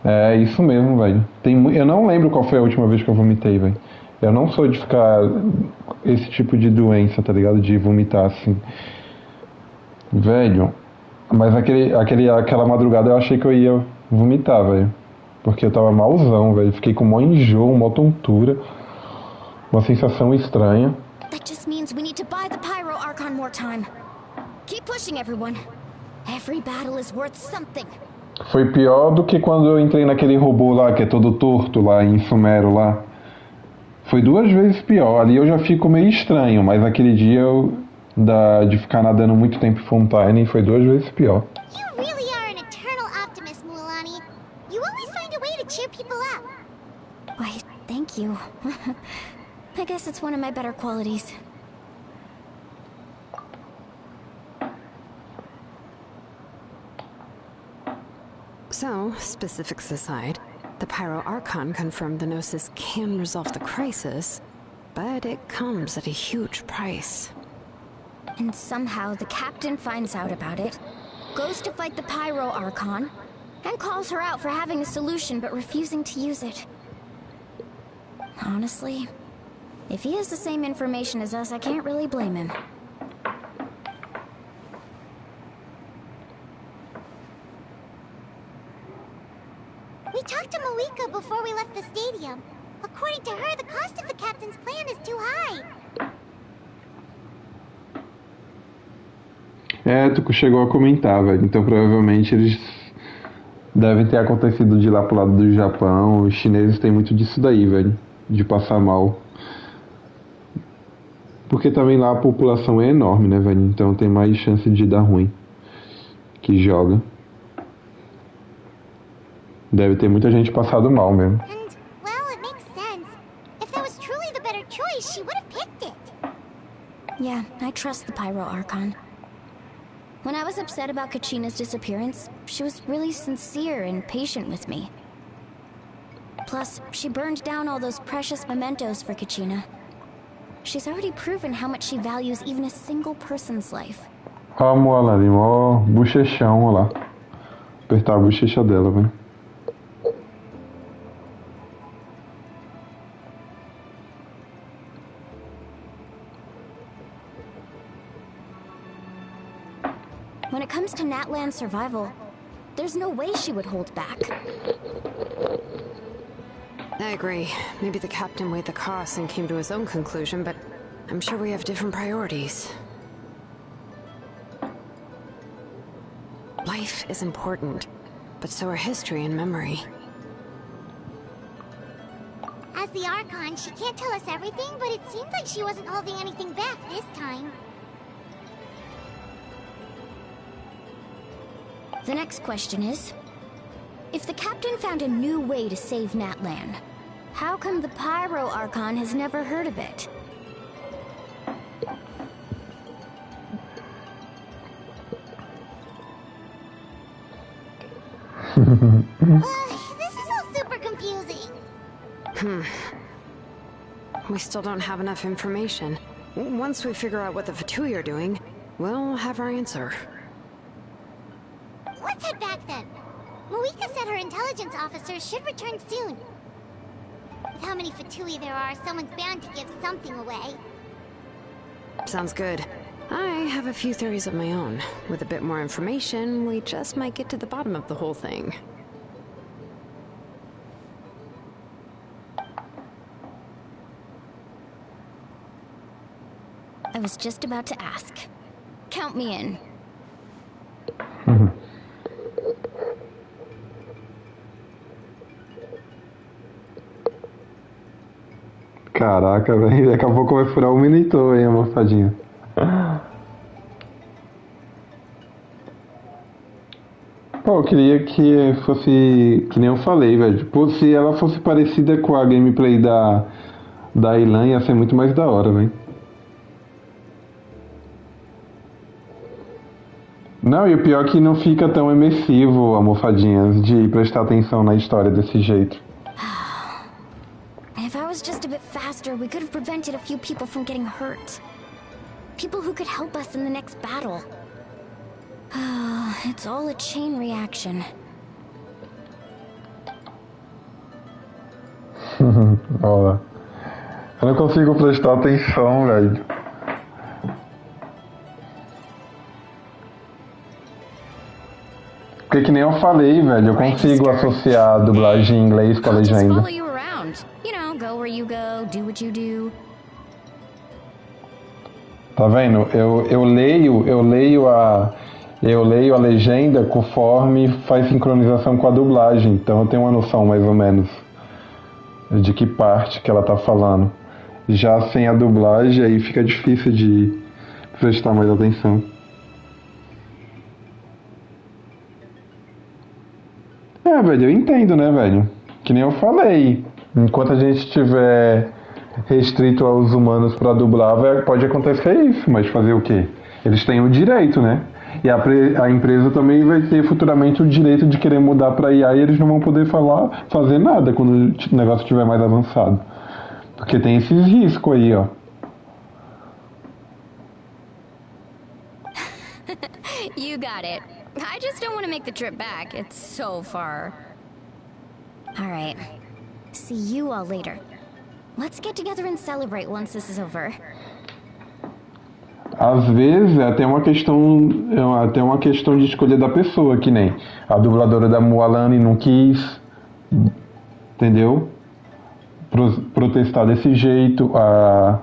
É isso mesmo, velho. Eu não lembro qual foi a última vez que eu vomitei, velho. Eu não sou de ficar esse tipo de doença, tá ligado? De vomitar assim. Velho. Mas aquela madrugada eu achei que eu ia vomitar, velho. Porque eu tava malzão, velho. Fiquei com mó enjoo, mó tontura. Uma sensação estranha. That just means we need to buy the Pyro Archon more time. Keep pushing, everyone. Every battle is worth something. Foi pior do que quando eu entrei naquele robô lá, que é todo torto lá em Sumero lá. Foi 2 vezes pior. Ali eu já fico meio estranho, mas aquele dia de ficar nadando muito tempo em Fontaine foi 2 vezes pior. You really are an eternal optimist, Mulan. You always find a way to cheer people up. Why, thank you. I guess it's one of my better qualities. So, specifics aside, the Pyro Archon confirmed the Gnosis can resolve the crisis, but it comes at a huge price. And somehow the captain finds out about it, goes to fight the Pyro Archon, and calls her out for having a solution but refusing to use it. Honestly, if he has the same information as us, I can't really blame him. We talked to Malika before we left the stadium. According to her, the cost of the captain's plan is too high. É, tu chegou a comentar, velho. Então provavelmente eles devem ter acontecido de lá pro lado do Japão. Os chineses têm muito disso daí, velho. De passar mal. Porque também lá a população é enorme, né, velho? Então tem mais chance de dar ruim. Que joga. Deve ter muita gente passado mal mesmo. And, well, it makes sense. If that was truly the better choice, she would have picked it. Yeah, I trust the Pyro Archon. When I was upset about Kachina's disappearance, she was really sincere and patient with me. Plus, she burned down all those precious mementos for Kachina. She's already proven how much she values even a single person's life. Ó a Moa ali, ó, bochechão, ó lá. Apertar a bochecha dela, velho. When it comes to Natlan's survival, there's no way she would hold back. I agree. Maybe the captain weighed the costs and came to his own conclusion, but I'm sure we have different priorities. Life is important, but so are history and memory. As the Archon, she can't tell us everything, but it seems like she wasn't holding anything back this time. The next question is, if the captain found a new way to save Natlan, how come the Pyro Archon has never heard of it? This is all super confusing. We still don't have enough information. Once we figure out what the Fatui are doing, we'll have our answer. Let's head back then. Moika said her intelligence officers should return soon. With how many Fatui there are, someone's bound to give something away. Sounds good. I have a few theories of my own. With a bit more information, we just might get to the bottom of the whole thing. I was just about to ask. Count me in. Caraca, velho. Daqui a pouco vai furar o monitor, hein, a moçadinha. Pô, eu queria que fosse, que nem eu falei, velho. Tipo, se ela fosse parecida com a gameplay da Ilan, ia ser muito mais da hora, velho. Não, e o pior é que não fica tão imersivo, almofadinhas, de prestar atenção na história desse jeito. If I was just a bit faster, we could have prevented a few people from getting hurt. People who could help us in the next battle. It's all a chain reaction. Olha lá. Eu não consigo prestar atenção, velho. Porque que nem eu falei, velho, eu consigo associar a dublagem em inglês com a legenda. Tá vendo? Eu leio a legenda conforme faz sincronização com a dublagem, então eu tenho uma noção mais ou menos de que parte que ela tá falando. Já sem a dublagem aí fica difícil de prestar mais atenção. É, velho, eu entendo, né, velho? Que nem eu falei. Enquanto a gente estiver restrito aos humanos pra dublar, pode acontecer isso, mas fazer o quê? Eles têm o direito, né? E a empresa também vai ter futuramente o direito de querer mudar pra IA e eles não vão poder fazer nada quando o negócio estiver mais avançado. Porque tem esses riscos aí, ó. You got it. I just don't want to make the trip back. It's so far. All right. See you all later. Let's get together and celebrate once this is over. Às vezes é até uma questão de escolha da pessoa, que nem a dubladora da Mualani não quis, entendeu? Protestar desse jeito, a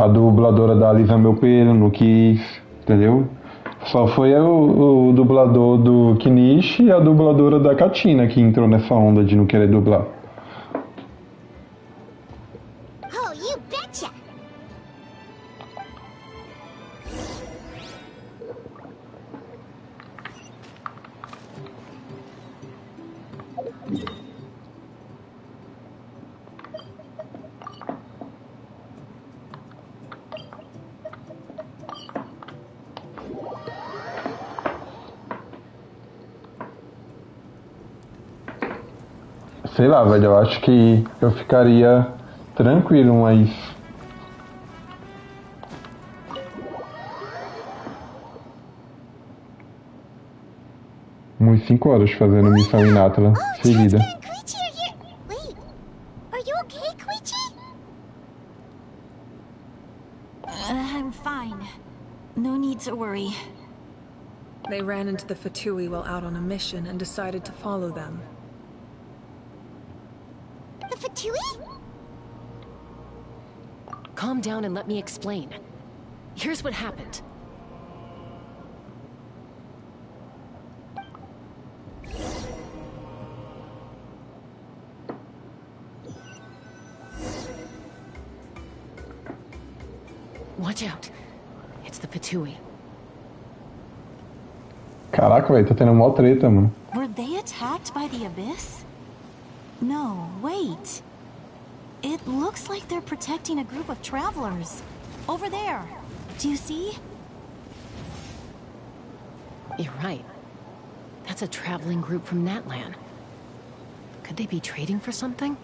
dubladora da Alisa Melpera não quis, entendeu? Só foi o dublador do Kinishi e a dubladora da Katina que entrou nessa onda de não querer dublar. Oh, you betcha! Sei lá, velho, eu acho que eu ficaria tranquilo, mas... Uns 5 horas fazendo missão em Atlas, seguida. Chaska and Koichi are here. Wait, are you okay, Koichi? I'm fine. No need to worry. They ran into the Fatui while out on a mission and decided to follow them. The Fatui? Calm down and let me explain. Here's what happened. Watch out. It's the Fatui. Caraca, velho, tá tendo mó treta, mano. Were they attacked by the Abyss? No, wait. It looks like they're protecting a group of travelers. Over there. Do you see? You're right. That's a traveling group from Natlan. Could they be trading for something?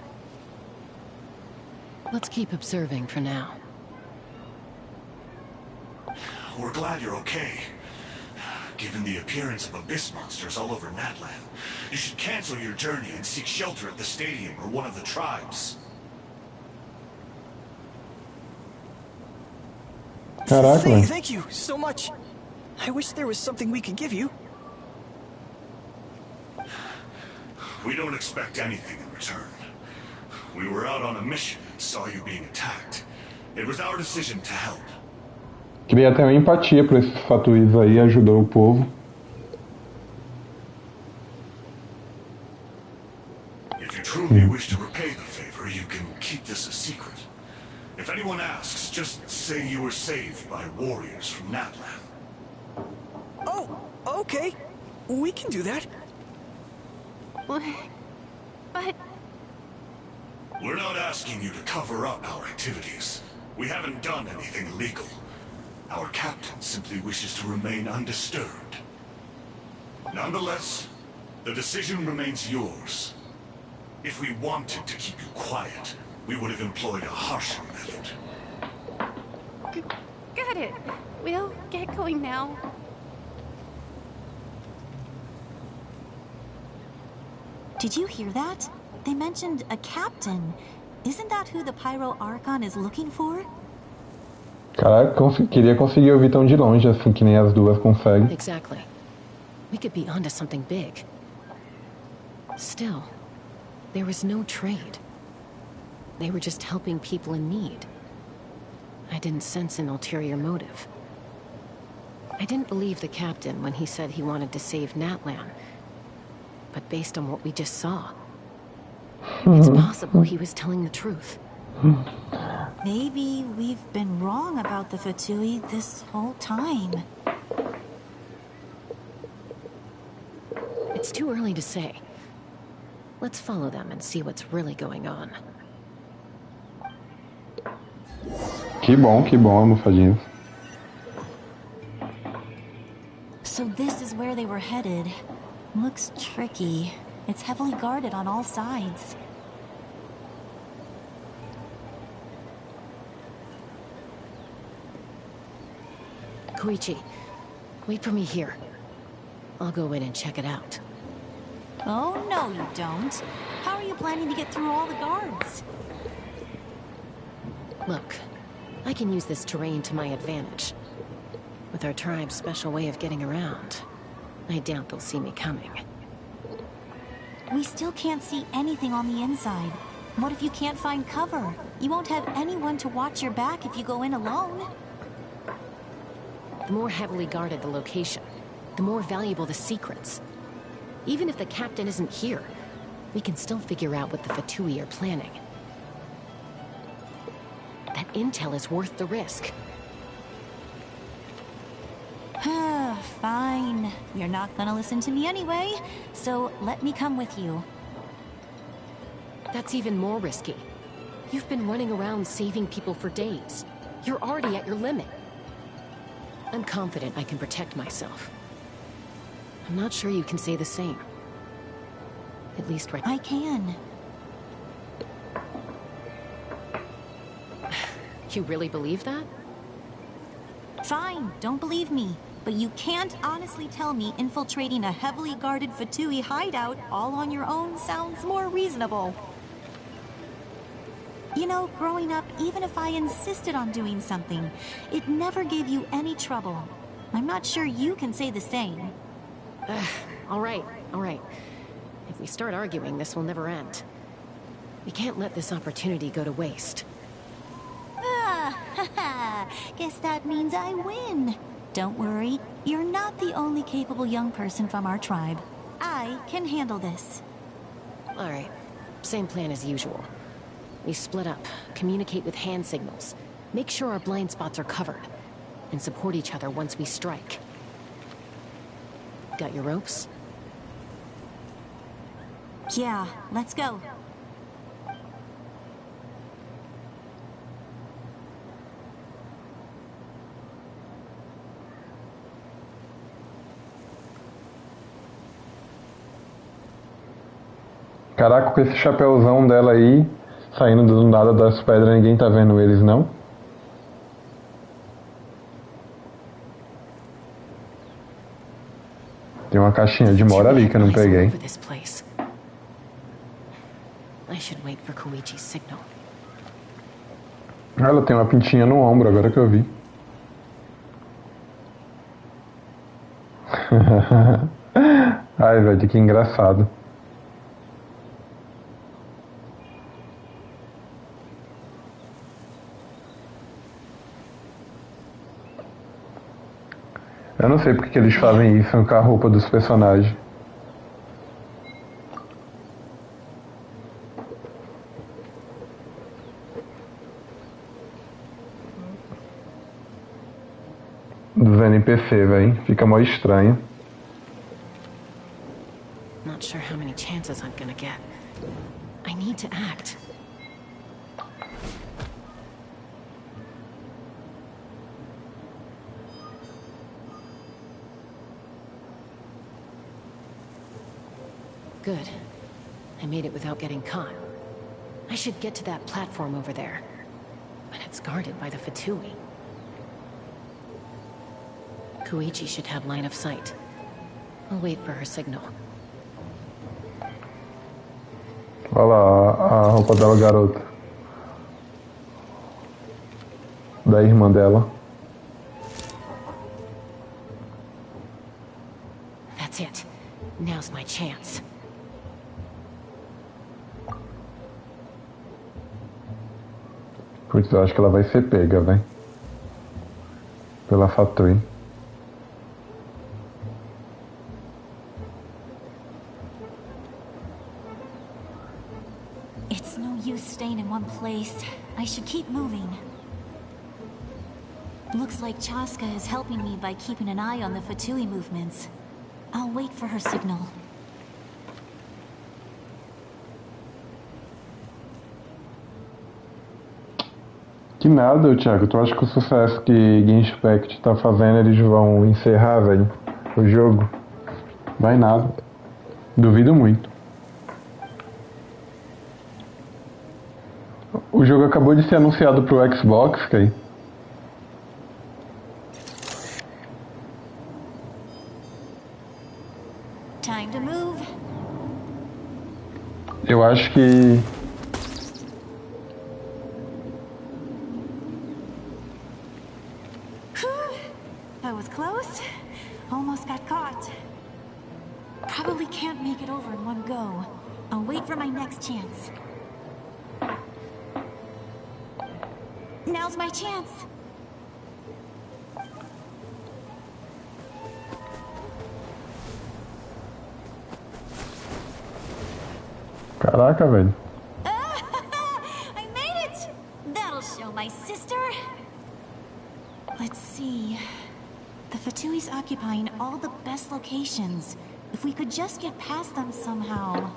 Let's keep observing for now. We're glad you're okay. Given the appearance of abyss monsters all over Natlan, you should cancel your journey and seek shelter at the stadium or one of the tribes. Caraca, velho. Thank you so much. I wish there was something we could give you. We don't expect anything in return. We were out on a mission and saw you being attacked. It was our decision to help. Queria ter uma empatia por esses fatuís aí, ajudou o povo. If you truly wish to repay the favor, you can keep this a secret. If anyone asks, just say you were saved by warriors from Natlan. Oh, okay. We can do that. But... We're not asking you to cover up our activities. We haven't done anything illegal. Our captain simply wishes to remain undisturbed. Nonetheless, the decision remains yours. If we wanted to keep you quiet, we would have employed a harsher method. Got it. We'll get going now. Did you hear that? They mentioned a captain. Isn't that who the Pyro Archon is looking for? Caraca, queria conseguir ouvir tão de longe, assim que nem as duas conseguem. Exactly. We could be onto something big. Still, there was no trade. They were just helping people in need. I didn't sense an ulterior motive. I didn't believe the captain when he said he wanted to save Natlan. But based on what we just saw, it's possible he was telling the truth. Maybe we've been wrong about the Fatui this whole time. It's too early to say. Let's follow them and see what's really going on. Que bom, almofadinhos. So this is where they were headed. Looks tricky. It's heavily guarded on all sides. Koichi, wait for me here. I'll go in and check it out. Oh, no you don't. How are you planning to get through all the guards? Look, I can use this terrain to my advantage. With our tribe's special way of getting around, I doubt they'll see me coming. We still can't see anything on the inside. What if you can't find cover? You won't have anyone to watch your back if you go in alone. The more heavily guarded the location, the more valuable the secrets. Even if the captain isn't here, we can still figure out what the Fatui are planning. That intel is worth the risk. Fine. You're not gonna listen to me anyway, so let me come with you. That's even more risky. You've been running around saving people for days. You're already at your limit. I'm confident I can protect myself. I'm not sure you can say the same. At least right now. I can. You really believe that? Fine, don't believe me. But you can't honestly tell me infiltrating a heavily guarded Fatui hideout all on your own sounds more reasonable. You know, growing up, even if I insisted on doing something, it never gave you any trouble. I'm not sure you can say the same. All right. If we start arguing, this will never end. We can't let this opportunity go to waste. Guess that means I win. Don't worry, you're not the only capable young person from our tribe. I can handle this. All right, same plan as usual. We split up, communicate with hand signals, make sure our blind spots are covered, and support each other once we strike. Got your ropes? Yeah, let's go. Caraca, com esse chapéuzão dela aí, saindo do nada das pedras, ninguém tá vendo eles, não? Tem uma caixinha de mora ali que eu não peguei. Ela tem uma pintinha no ombro, agora que eu vi. Ai, velho, que engraçado. Eu não sei porque que eles fazem isso com a roupa dos personagens. Dos NPC, velho. Fica mó estranho. Not sure how many chances I'm gonna get. I need to act. Good. I made it without getting caught. I should get to that platform over there. But it's guarded by the Fatui. Koichi should have line of sight. I'll wait for her signal. Olha lá a roupa dela, garota. Da irmã dela. That's it. Now's my chance. Putz, eu acho que ela vai ser pega, velho. Pela Fatui. It's no use staying in one place. I should keep moving. Looks like Chaska is helping me by keeping an eye on the Fatui movements. I'll wait for her signal. Que nada, Thiago. Tu acha que o sucesso que Genshin Impact tá fazendo, eles vão encerrar, velho, o jogo? Vai nada. Duvido muito. O jogo acabou de ser anunciado pro Xbox, Kay. Time to move. Eu acho que... That was close. Almost got caught. Probably can't make it over in one go. I'll wait for my next chance. Now's my chance. Caraca, velho. I made it! That'll show my sister. Let's see. The Fatui's occupying all the best locations. If we could just get past them somehow.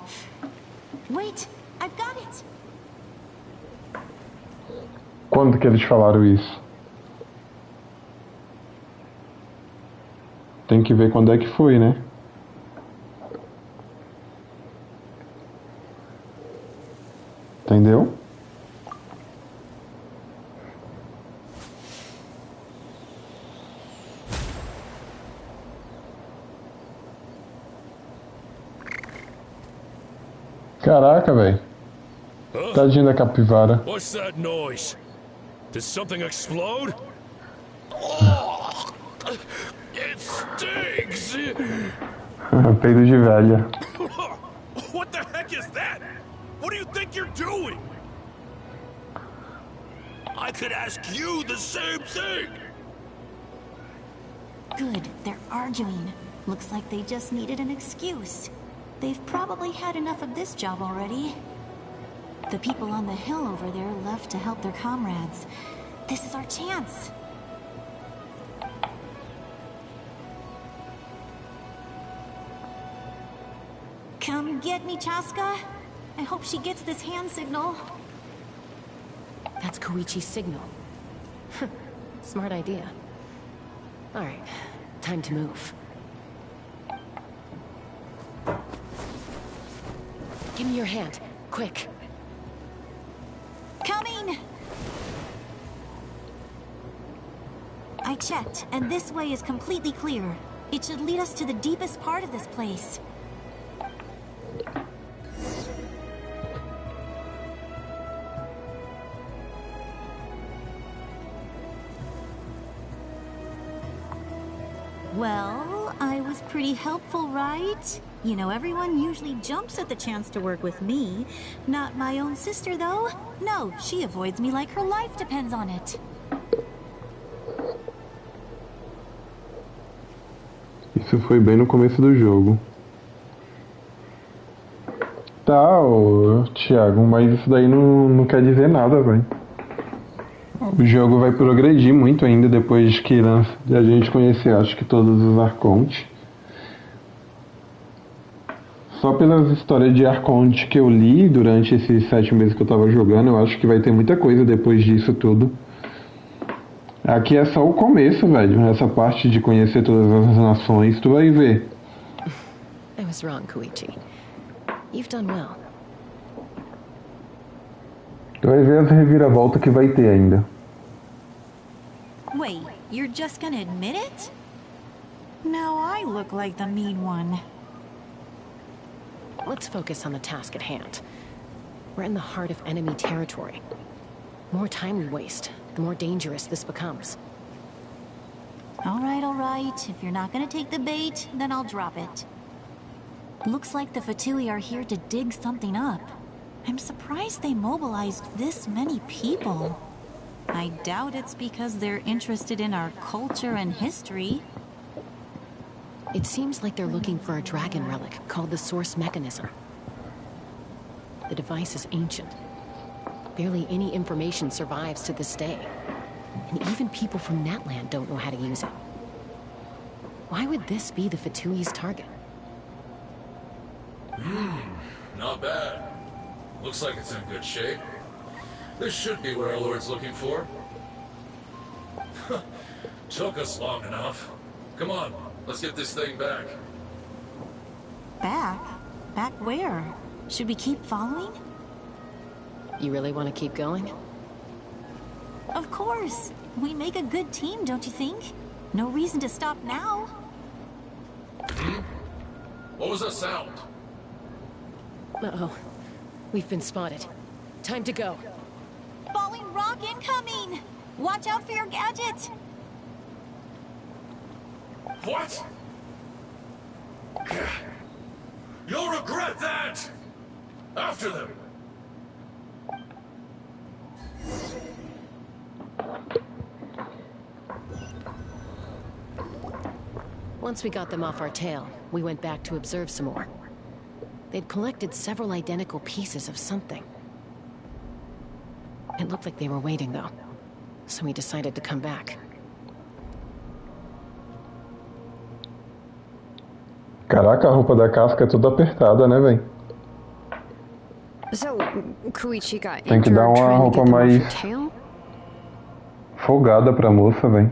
Wait, I've got it! Quando que eles falaram isso? Tem que ver quando é que foi, né? Entendeu? Caraca, velho. Tadinho da capivara. What's that noise? Did something explode? Oh, it stinks! Peido de velha. What the heck is that? What do you think you're doing? I could ask you the same thing! Good, they're arguing. Looks like they just needed an excuse. They've probably had enough of this job already. The people on the hill over there left to help their comrades. This is our chance. Come get me, Chaska. I hope she gets this hand signal. That's Koichi's signal. Smart idea. Alright, time to move. Give me your hand, quick. Coming! I checked, and this way is completely clear. It should lead us to the deepest part of this place. Well, I was pretty helpful, right? You know, everyone usually jumps at the chance to work with me. Not my own sister, though. No, she avoids me like her life depends on it. Isso foi bem no começo do jogo. Tá, ô, Thiago, mas isso daí não quer dizer nada, velho. O jogo vai progredir muito ainda depois que a gente conhecer, acho que todos os arcontes. Só pelas histórias de arconte que eu li durante esses 7 meses que eu tava jogando, eu acho que vai ter muita coisa depois disso tudo. Aqui é só o começo, velho. Essa parte de conhecer todas as nações, tu vai ver. I was wrong, Koichi. You've done well. Tu vai ver as reviravoltas que vai ter ainda. Wait, you're just gonna admit it? Now I look like the mean one. Let's focus on the task at hand. We're in the heart of enemy territory. The more time we waste, the more dangerous this becomes. All right. If you're not gonna take the bait, then I'll drop it. Looks like the Fatui are here to dig something up. I'm surprised they mobilized this many people. I doubt it's because they're interested in our culture and history. It seems like they're looking for a dragon relic called the Source Mechanism. The device is ancient. Barely any information survives to this day. And even people from Natland don't know how to use it. Why would this be the Fatui's target? Not bad. Looks like it's in good shape. This should be what our Lord's looking for. Took us long enough. Come on, let's get this thing back. Back? Back where? Should we keep following? You really want to keep going? Of course. We make a good team, don't you think? No reason to stop now. What was that sound? Uh-oh. We've been spotted. Time to go. Falling rock incoming! Watch out for your gadget! What? You'll regret that! After them! Once we got them off our tail, we went back to observe some more. They'd collected several identical pieces of something. It looked like they were waiting, though. So we decided to come back. Caraca, a roupa da casca é toda apertada, né, velho? So, Koichi got Tem que dar injured uma trying to roupa get them off mais her tail? folgada pra moça, velho.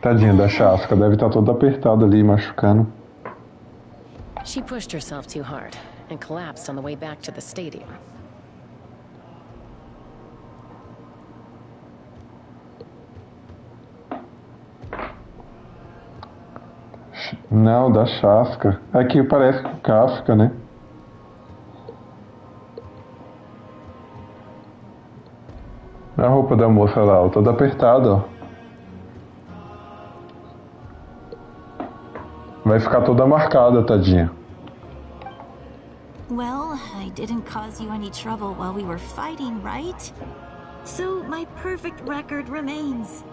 Tadinha da Chasca, deve estar toda apertada ali, machucando. She pushed herself too hard and collapsed on the way back to the stadium. Não, da Chasca. Aqui parece com Kafka, né? A roupa da moça lá, toda apertada, ó. Vai ficar toda marcada, tadinha. Well, I didn't cause you any trouble while we were fighting, right? So my perfect record remains.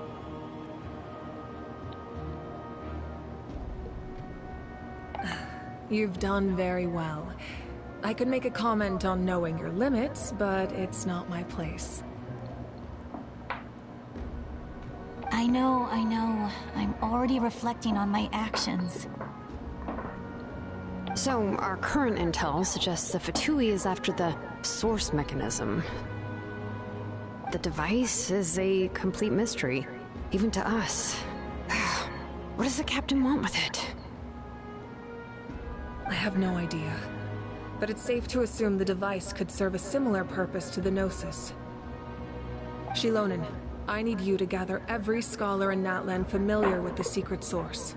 You've done very well. I could make a comment on knowing your limits, but it's not my place. I know. I'm already reflecting on my actions. So, our current intel suggests that Fatui is after the source mechanism. The device is a complete mystery, even to us. What does the captain want with it? I have no idea. But it's safe to assume the device could serve a similar purpose to the Gnosis. Shilonen, I need you to gather every scholar in Natlan familiar with the secret source.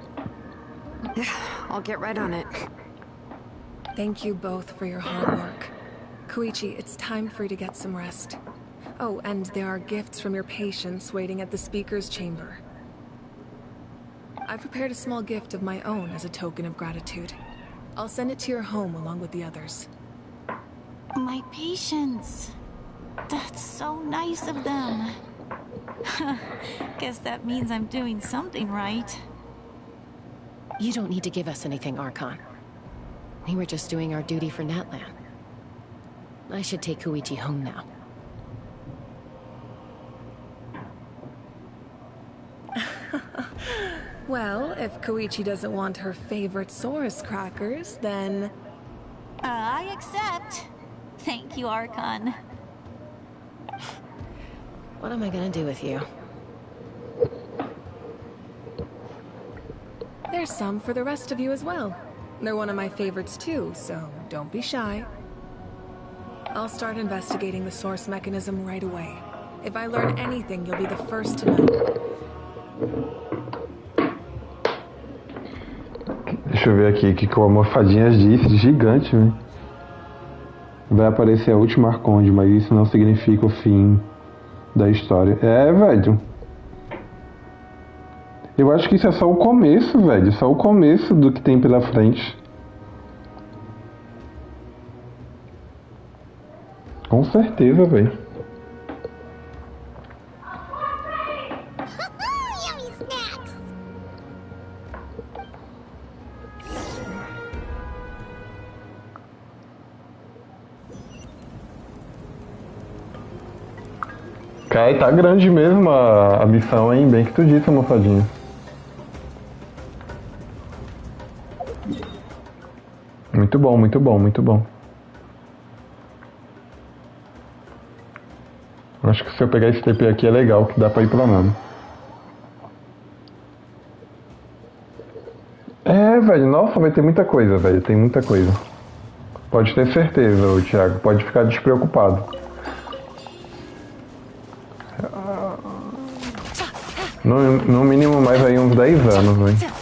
I'll get right on it. Thank you both for your hard work. Koichi, it's time for you to get some rest. Oh, and there are gifts from your patients waiting at the speaker's chamber. I've prepared a small gift of my own as a token of gratitude. I'll send it to your home along with the others. My patients. That's so nice of them. Guess that means I'm doing something right. You don't need to give us anything, Archon. We were just doing our duty for Natlan. I should take Koichi home now. Well, if Koichi doesn't want her favorite Saurus crackers, then... I accept. Thank you, Archon. What am I gonna do with you? There's some for the rest of you as well. They're one of my favorites too, so don't be shy. I'll start investigating the source mechanism right away. If I learn anything, you'll be the first to know. Deixa eu ver aqui o que o Almofadinhas disse, gigante, né? Vai aparecer a última Arconde, mas isso não significa o fim da história. É, velho. Eu acho que isso é só o começo, velho. Só o começo do que tem pela frente. Com certeza, velho. Yummy snacks! Cara, tá grande mesmo a missão, hein? Bem que tu disse, Almofadinha. Muito bom, muito bom, muito bom. Acho que se eu pegar esse TP aqui é legal, que dá pra ir pra nada. É, velho, nossa, vai ter muita coisa, velho, tem muita coisa. Pode ter certeza, ô, Thiago, pode ficar despreocupado. No mínimo mais aí uns 10 anos, velho.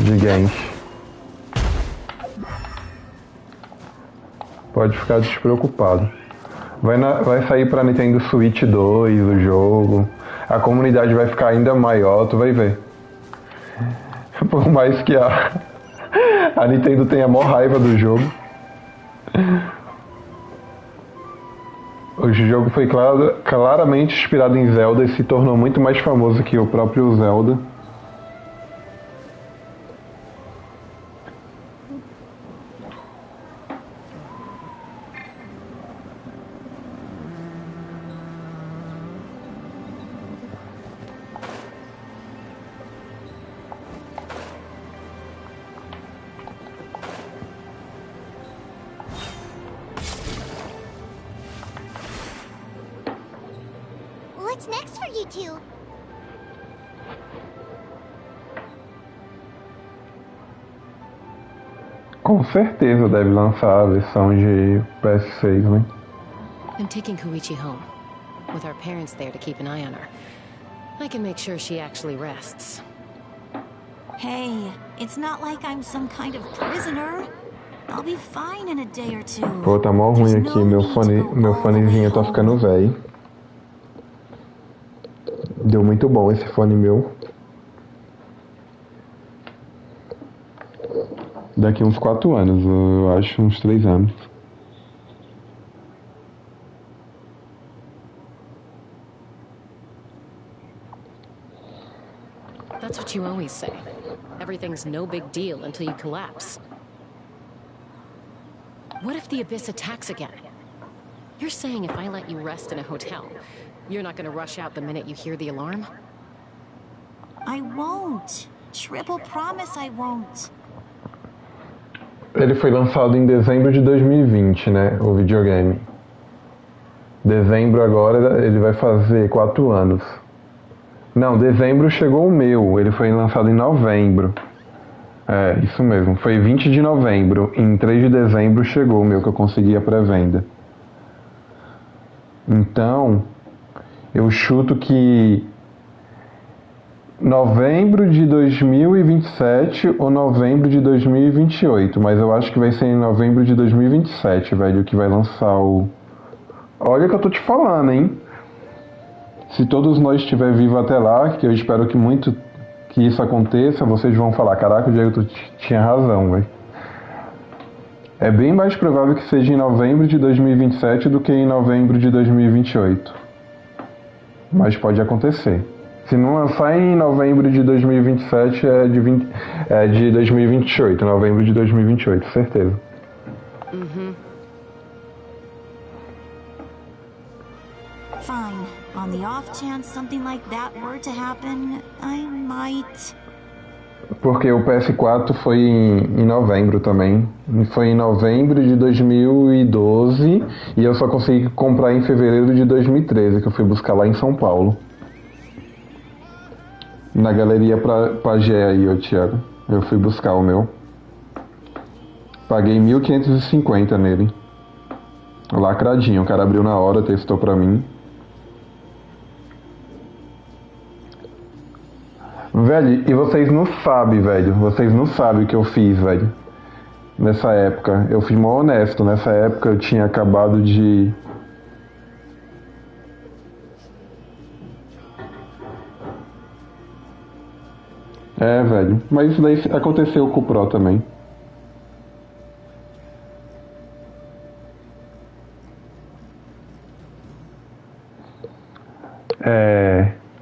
De Genshin. Pode ficar despreocupado. Vai sair pra Nintendo Switch 2 o jogo. A comunidade vai ficar ainda maior, tu vai ver. Por mais que a Nintendo tenha a maior raiva do jogo. O jogo foi claramente inspirado em Zelda e se tornou muito mais famoso que o próprio Zelda. What's next for you two? Com certeza deve lançar a versão de PS6, né? I'm taking Koichi home. With our parents there to keep an eye on her. I can make sure she actually rests. Hey, it's not like I'm some kind of prisoner. I'll be fine in a day or two. Pô, tá mó ruim aqui, meu fonezinho tá ficando velho. Deu muito bom esse fone meu. Daqui uns 4 anos, eu acho, uns 3 anos. That's what you always say. Everything's no big deal until you collapse. What if the Abyss attacks again? You're saying if I let you rest in a hotel, you're not gonna rush out the minute you hear the alarm? I won't. Triple promise I won't. Ele foi lançado em dezembro de 2020, né? O videogame. Dezembro agora ele vai fazer 4 anos. Não, dezembro chegou o meu. Ele foi lançado em novembro. É, isso mesmo. Foi 20 de novembro. Em 3 de dezembro chegou o meu, que eu consegui a pré-venda. Então, eu chuto que novembro de 2027 ou novembro de 2028. Mas eu acho que vai ser em novembro de 2027, velho, que vai lançar o... Olha o que eu tô te falando, hein? Se todos nós estiver vivo até lá, que eu espero que muito que isso aconteça, vocês vão falar, caraca, o Diego tinha razão, velho. É bem mais provável que seja em novembro de 2027 do que em novembro de 2028. Mas pode acontecer. Se não lançar em novembro de 2027, é de 2028, novembro de 2028, certeza. Uhum. Fine. On the off chance something like that were to happen, I might... Porque o PS4 foi em novembro também. Foi em novembro de 2012 e eu só consegui comprar em fevereiro de 2013, que eu fui buscar lá em São Paulo. Na galeria Pagé aí, ô Thiago. Eu fui buscar o meu. Paguei 1.550 nele. Lacradinho, o cara abriu na hora, testou pra mim. Velho, e vocês não sabem, velho. Vocês não sabem o que eu fiz, velho. Nessa época. Eu fui mó honesto. Nessa época eu tinha acabado de... É, velho. Mas isso daí aconteceu com o Pro também.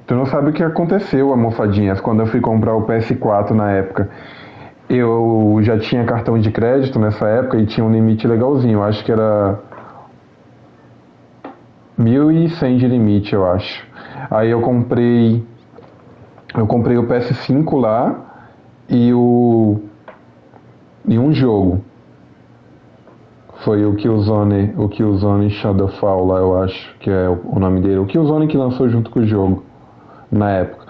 Tu não sabe o que aconteceu, almofadinhas, quando eu fui comprar o PS4 na época. Eu já tinha cartão de crédito nessa época e tinha um limite legalzinho. Eu acho que era 1.100 de limite, eu acho. Aí eu comprei o PS5 lá e um jogo. Foi o Killzone Shadowfall lá, eu acho que é o nome dele. O Killzone que lançou junto com o jogo na época.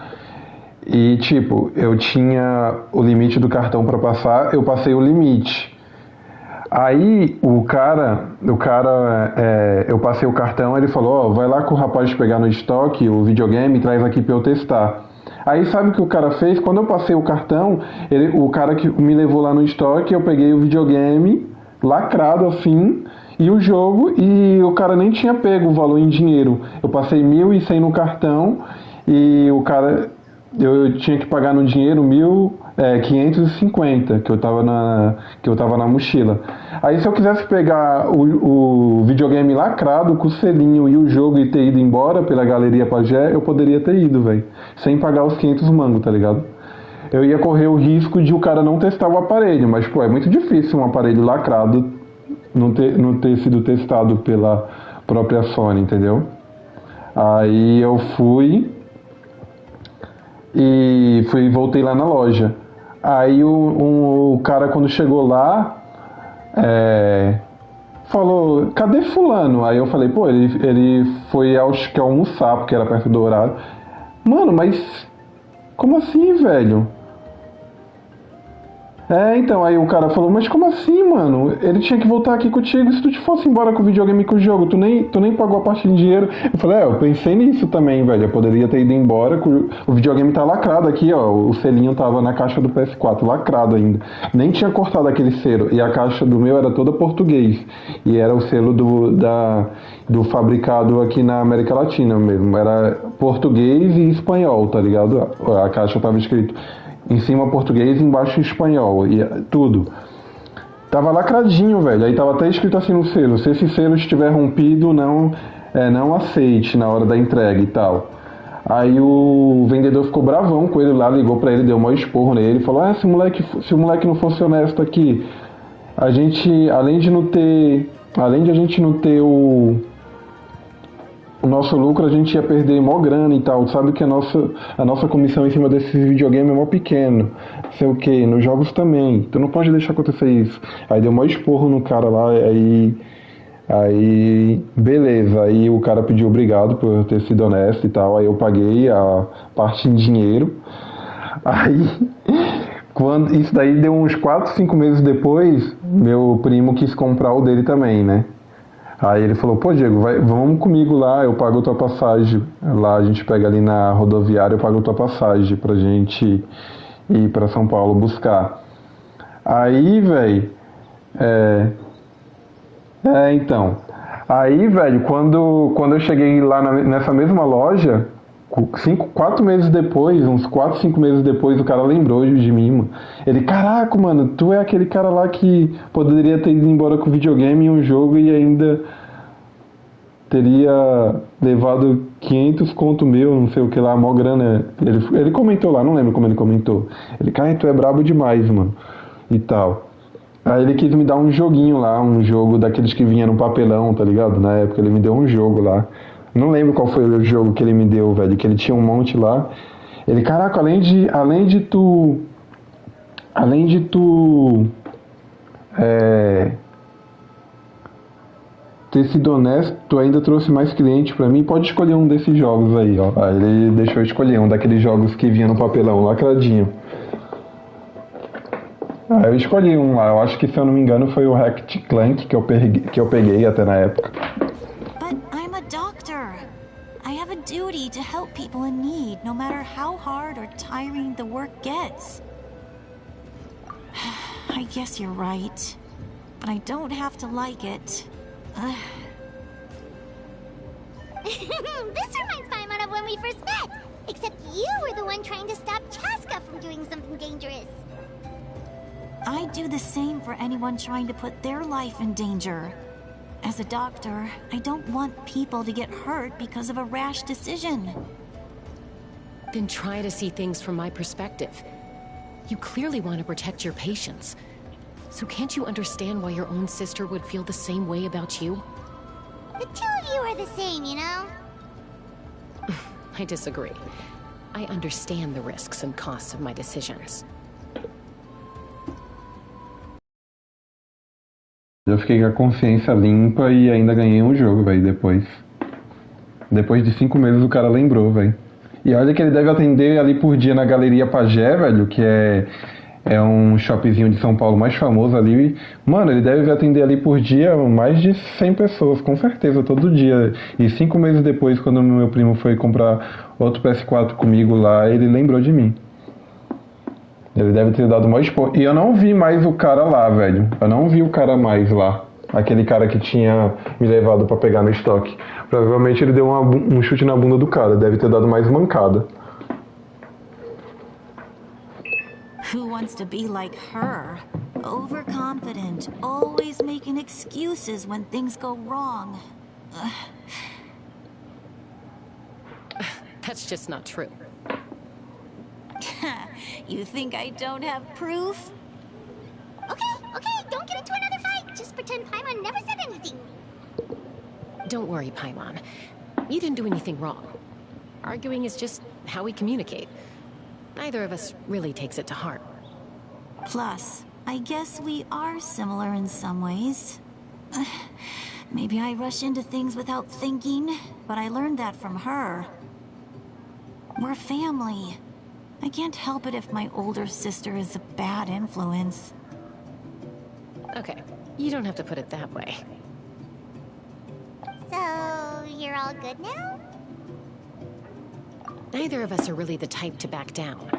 E tipo, eu tinha o limite do cartão para passar, eu passei o limite. Aí eu passei o cartão, ele falou, vai lá com o rapaz pegar no estoque o videogame e traz aqui para eu testar. Aí sabe o que o cara fez? Quando eu passei o cartão, o cara que me levou lá no estoque, eu peguei o videogame lacrado assim, e o jogo, e o cara nem tinha pego o valor em dinheiro. Eu passei 1.100 no cartão e o cara, eu tinha que pagar no dinheiro 550 que eu tava na mochila. Aí se eu quisesse pegar o videogame lacrado com o selinho e o jogo e ter ido embora pela Galeria Pagé, eu poderia ter ido, velho, sem pagar os 500 mangos, tá ligado? Eu ia correr o risco de o cara não testar o aparelho, mas pô, é muito difícil um aparelho lacrado não ter sido testado pela própria Sony, entendeu? Aí eu voltei lá na loja. Aí o cara, quando chegou lá, falou, cadê fulano? Aí eu falei, pô, ele foi, acho que almoçar, porque era perto do horário. Mano, mas como assim, velho? Então, aí o cara falou, mas como assim, mano? Ele tinha que voltar aqui contigo. Se tu te fosse embora com o videogame e com o jogo, tu nem pagou a parte de dinheiro. Eu falei, eu pensei nisso também, velho. Eu poderia ter ido embora. O videogame tá lacrado aqui, ó. O selinho tava na caixa do PS4, lacrado ainda. Nem tinha cortado aquele selo. E a caixa do meu era toda português. E era o selo do fabricado aqui na América Latina mesmo. Era português e espanhol, tá ligado? A caixa tava escrito em cima português e embaixo espanhol, e tudo. Tava lacradinho, velho. Aí tava até escrito assim no selo: se esse selo estiver rompido, não aceite na hora da entrega e tal. Aí o vendedor ficou bravão com ele lá, ligou pra ele, deu um maior esporro nele, falou: se o moleque não fosse honesto aqui, a gente, além de a gente não ter o nosso lucro, a gente ia perder mó grana e tal. Sabe que a nossa comissão em cima desse videogame é mó pequeno. Sei o que, nos jogos também. Tu não pode deixar acontecer isso. Aí deu mó esporro no cara lá, aí beleza. Aí o cara pediu obrigado por eu ter sido honesto e tal. Aí eu paguei a parte em dinheiro. Aí, isso daí deu uns 4, 5 meses depois, meu primo quis comprar o dele também, né? Aí ele falou, pô Diego, vamos comigo lá, eu pago a tua passagem. Lá a gente pega ali na rodoviária, eu pago a tua passagem pra gente ir pra São Paulo buscar. Aí, velho, então. Aí, velho, quando eu cheguei lá nessa mesma loja, 4 meses depois, uns 4, 5 meses depois, o cara lembrou de mim, mano. Ele, caraca, mano, tu é aquele cara lá que poderia ter ido embora com videogame e um jogo e ainda teria levado 500 conto meu, não sei o que lá, mó grana. Ele comentou lá, não lembro como ele comentou. Ele, cara, tu é brabo demais, mano, e tal. Aí ele quis me dar um joguinho lá, um jogo daqueles que vinha no papelão, tá ligado? Na época ele me deu um jogo lá. Não lembro qual foi o jogo que ele me deu, velho, que ele tinha um monte lá. Ele, caraca, além de tu ter sido honesto, tu ainda trouxe mais cliente pra mim, pode escolher um desses jogos aí, ó. Aí ele deixou eu escolher um daqueles jogos que vinha no papelão, lacradinho. Aí eu escolhi um lá, eu acho que se eu não me engano foi o Hackett Clank que eu peguei até na época. But I'm a doctor. I have a duty to help people in need, no matter how hard or tiring the work gets. I guess you're right, but I don't have to like it. This reminds Paimon of when we first met. Except you were the one trying to stop Chaska from doing something dangerous. I'd do the same for anyone trying to put their life in danger. As a doctor, I don't want people to get hurt because of a rash decision. Then try to see things from my perspective. You clearly want to protect your patients. So can't you understand why your own sister would feel the same way about you? The two of you are the same, you know? I disagree. I understand the risks and costs of my decisions. Eu fiquei com a consciência limpa e ainda ganhei um jogo, velho, depois. Depois de 5 meses o cara lembrou, velho. E olha que ele deve atender ali por dia na Galeria Pagé, velho, que é um shoppingzinho de São Paulo mais famoso ali. Mano, ele deve atender ali por dia mais de 100 pessoas, com certeza, todo dia. E 5 meses depois, quando meu primo foi comprar outro PS4 comigo lá, ele lembrou de mim. Ele deve ter dado maior expor. E eu não vi mais o cara lá, velho. Eu não vi o cara mais lá. Aquele cara que tinha me levado pra pegar no estoque. Provavelmente ele deu um chute na bunda do cara. Deve ter dado mais mancada. Who wants to be like her? Overconfident, always making excuses when things go wrong. That's just not true. You think I don't have proof? Okay, don't get into another fight. Just pretend Paimon never said anything. Don't worry, Paimon. You didn't do anything wrong. Arguing is just how we communicate. Neither of us really takes it to heart. Plus, I guess we are similar in some ways. Maybe I rush into things without thinking, but I learned that from her. We're family. I can't help it if my older sister is a bad influence. Okay, you don't have to put it that way. So, you're all good now? Neither of us are really the type to back down,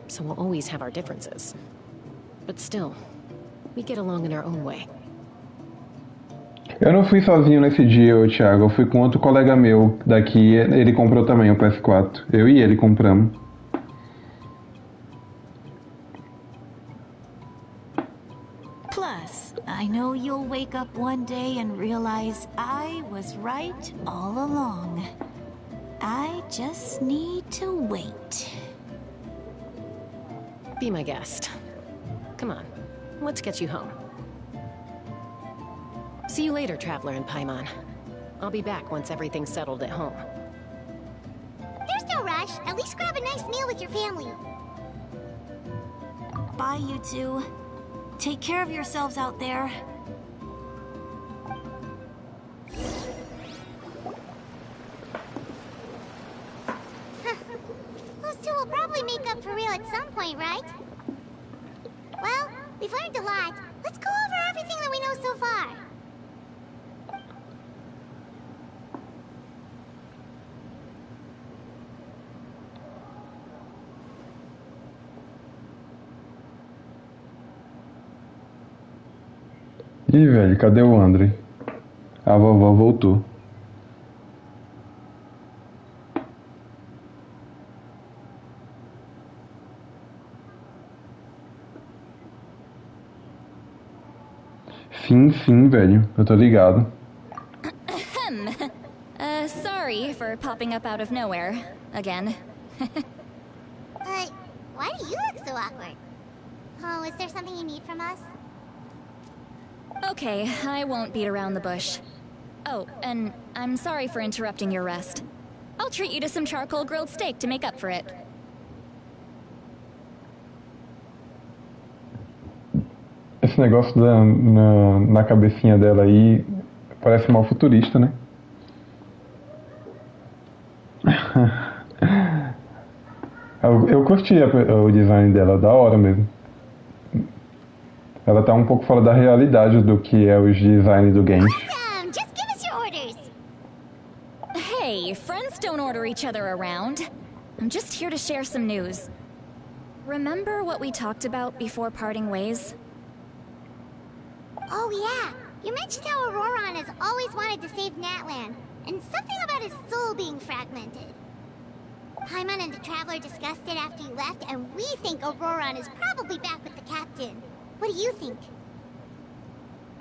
so we'll always have our differences. But still, we get along in our own way. Eu não fui sozinho nesse dia, ô Thiago. Eu fui com outro colega meu daqui. Ele comprou também o PS4. Eu e ele compramos. Plus, I know you'll wake up one day and realize I was right all along. I just need to wait. Be my guest. Come on, let's get you home. See you later, Traveler and Paimon. I'll be back once everything's settled at home. There's no rush. At least grab a nice meal with your family. Bye, you two. Take care of yourselves out there. Those two will probably make up for real at some point, right? Well, we've learned a lot. Let's go over everything that we know so far. Ih, velho, cadê o Andre? A vovó voltou. Sim, velho. Eu tô ligado. Sorry for popping up out of nowhere. Again. Why do you look so awkward? Oh, is there something you need from us? Okay, I won't beat around the bush. Oh, and I'm sorry for interrupting your rest. I'll treat you to some charcoal grilled steak to make up for it. Esse negócio na cabecinha dela aí parece mal futurista, né? Eu curti o design dela, da hora mesmo. Ela tá um pouco fora da realidade do que é os designs do Genshin. Awesome! Just give us your orders! Hey, friends don't order each other around. I'm just here to share some news. Remember what we talked about before parting ways? Oh yeah, you mentioned how Auroron has always wanted to save Natlan, and something about his soul being fragmented. Paimon and the Traveler discussed it after you left, and we think Auroron is probably back with the Captain. What do you think?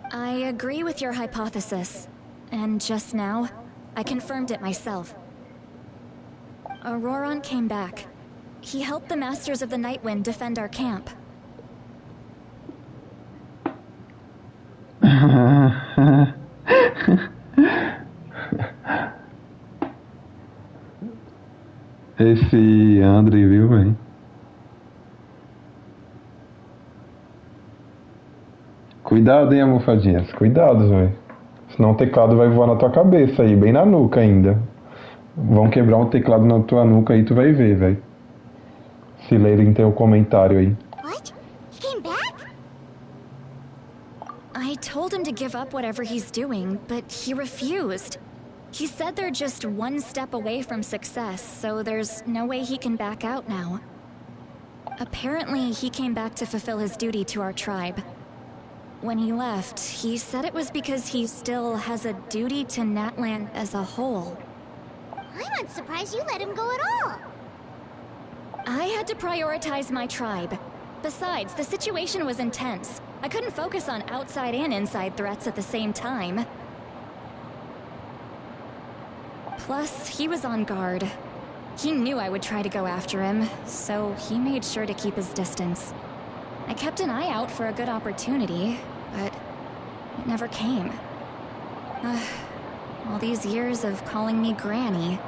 I agree with your hypothesis. And just now, I confirmed it myself. Auroron came back. He helped the Masters of the Nightwind defend our camp. Esse Andre, viu, velho? Cuidado, hein, almofadinhas. Cuidado, velho. Senão o teclado vai voar na tua cabeça aí, bem na nuca ainda. Vão quebrar um teclado na tua nuca aí, tu vai ver, velho. Se lerem teu comentário aí. What? He came back? I told him to give up whatever he's doing, but he refused. He said they're just one step away from success, so there's no way he can back out now. Apparently, he came back to fulfill his duty to our tribe. When he left, he said it was because he still has a duty to Natlan as a whole. I'm not surprised you let him go at all. I had to prioritize my tribe. Besides, the situation was intense. I couldn't focus on outside and inside threats at the same time. Plus, he was on guard. He knew I would try to go after him, so he made sure to keep his distance. I kept an eye out for a good opportunity, but it never came. All these years of calling me Granny,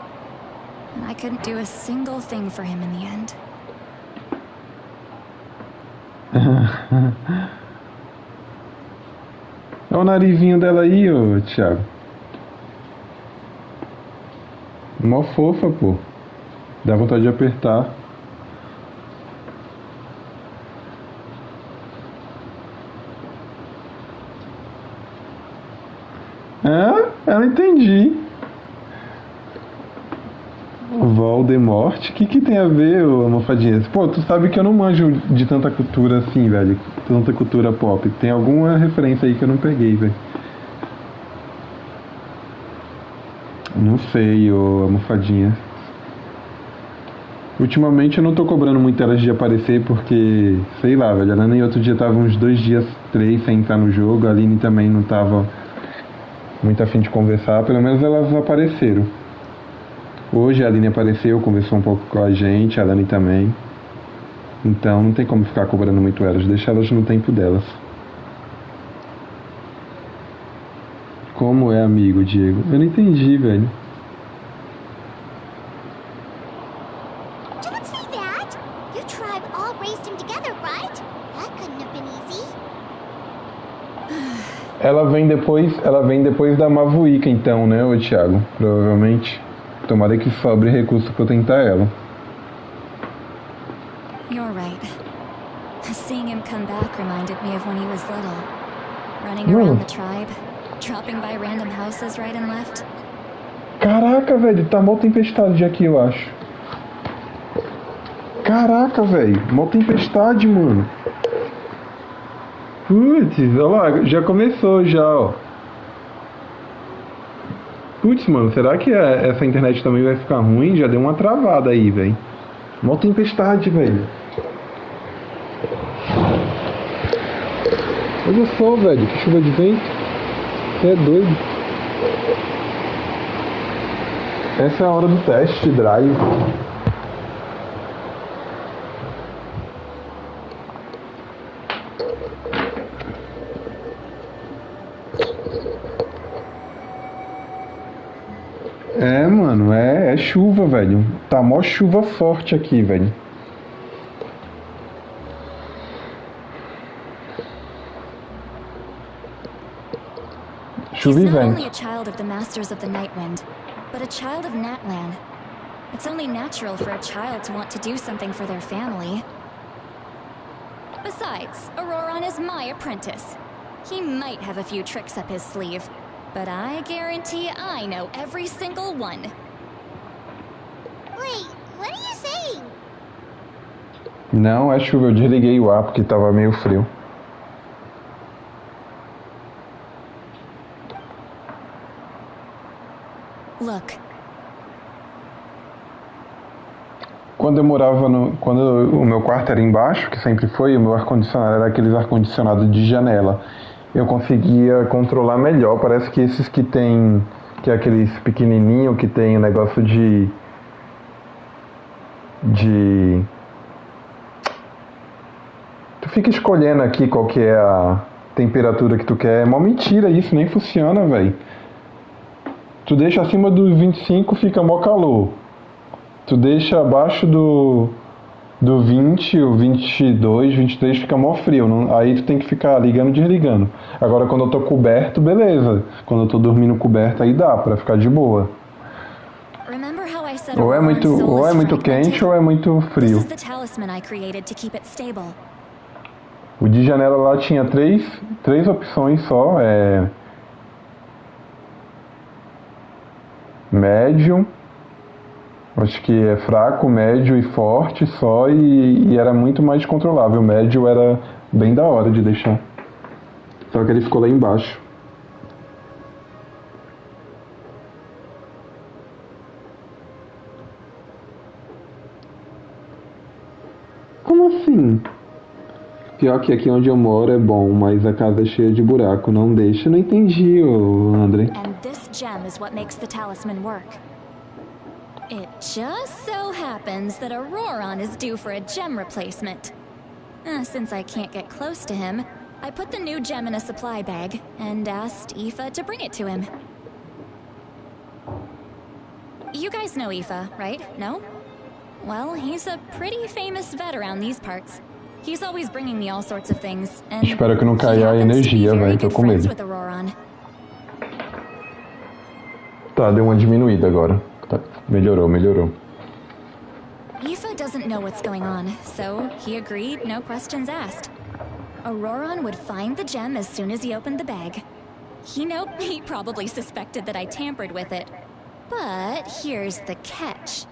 and I couldn't do a single thing for him in the end. Olha o narizinho dela aí, ô Thiago. Mó fofa, pô. Dá vontade de apertar. Eu não entendi. Voldemort? O que tem a ver, ô almofadinha? Pô, tu sabe que eu não manjo de tanta cultura assim, velho. Tanta cultura pop. Tem alguma referência aí que eu não peguei, velho. Não sei, ô almofadinha. Ultimamente eu não tô cobrando muito elas de aparecer porque, sei lá, velho. A Lana e outro dia tava uns 2 dias, 3 sem entrar no jogo. A Aline também não tava muito afim de conversar. Pelo menos elas apareceram. Hoje a Aline apareceu, conversou um pouco com a gente, a Dani também. Então não tem como ficar cobrando muito elas, deixa elas no tempo delas. Como é, amigo, Diego? Eu não entendi, velho. Don't say that! Your tribe all raised him together, right? That couldn't have been easy. Ela vem depois da Mavuíca, então, né, ô Thiago? Provavelmente. Tomara que sobre recurso pra eu tentar ela. You're right. Seeing him come back reminded me of when he was little. Running around the tribe, dropping by random houses right and left. Caraca, velho, tá mó tempestade aqui, eu acho. Caraca, velho, mó tempestade, mano. Putz, olha lá, já começou já, ó. Putz, mano, será que essa internet também vai ficar ruim? Já deu uma travada aí, velho. Mó tempestade, velho. Olha só, velho, que chuva de vento. Você é doido. Essa é a hora do teste, drive. Mano, é chuva, velho. Tá mó chuva forte aqui, velho. Chuva e He's not vento. only a child of the Masters of the Nightwind, but a child of Natlan. It's only natural for a child to want to do something for their family. Besides, Auroron is my apprentice. He might have a few tricks up his sleeve, but I guarantee I know every single one. Wait, what are you saying? Não, é chuva. Eu desliguei o ar porque tava meio frio. Look. Quando eu morava quando o meu quarto era embaixo, que sempre foi, o meu ar-condicionado era aqueles ar-condicionado de janela. Eu conseguia controlar melhor. Parece que esses que tem, que é aqueles pequenininho que tem o negócio de tu fica escolhendo aqui qual que é a temperatura que tu quer. É mó mentira isso, nem funciona, velho. Tu deixa acima dos 25, fica mó calor. Tu deixa abaixo do 20, o 22, 23 fica mó frio. Aí tu tem que ficar ligando e desligando. Agora quando eu tô coberto, beleza. Quando eu tô dormindo coberto, aí dá pra ficar de boa. Ou é muito quente ou é muito frio. O de janela lá tinha três opções só. Médio, acho que é fraco, médio e forte só, e era muito mais controlável. O médio era bem da hora de deixar. Só que ele ficou lá embaixo. Como assim? Pior que aqui onde eu moro é bom, mas a casa é cheia de buraco. Não deixa, não entendi, ô André. And this gem is what makes the talisman work. It just so happens that Auroron is due for a gem replacement. Since I can't get close to him, I put the new gem in a supply bag and asked Aoife to bring it to him. You guys know Aoife, right? No? Well, he's a pretty famous vet around these parts. He's always bringing me all sorts of things, and espero que não caia a energia, velho, tô com medo. Tá, deu uma diminuída agora. Tá, melhorou. Aoife doesn't know what's going on, so he agreed, no questions asked. Auroron would find the gem as soon as he opened the bag. He probably suspected that I tampered with it. But here's the catch.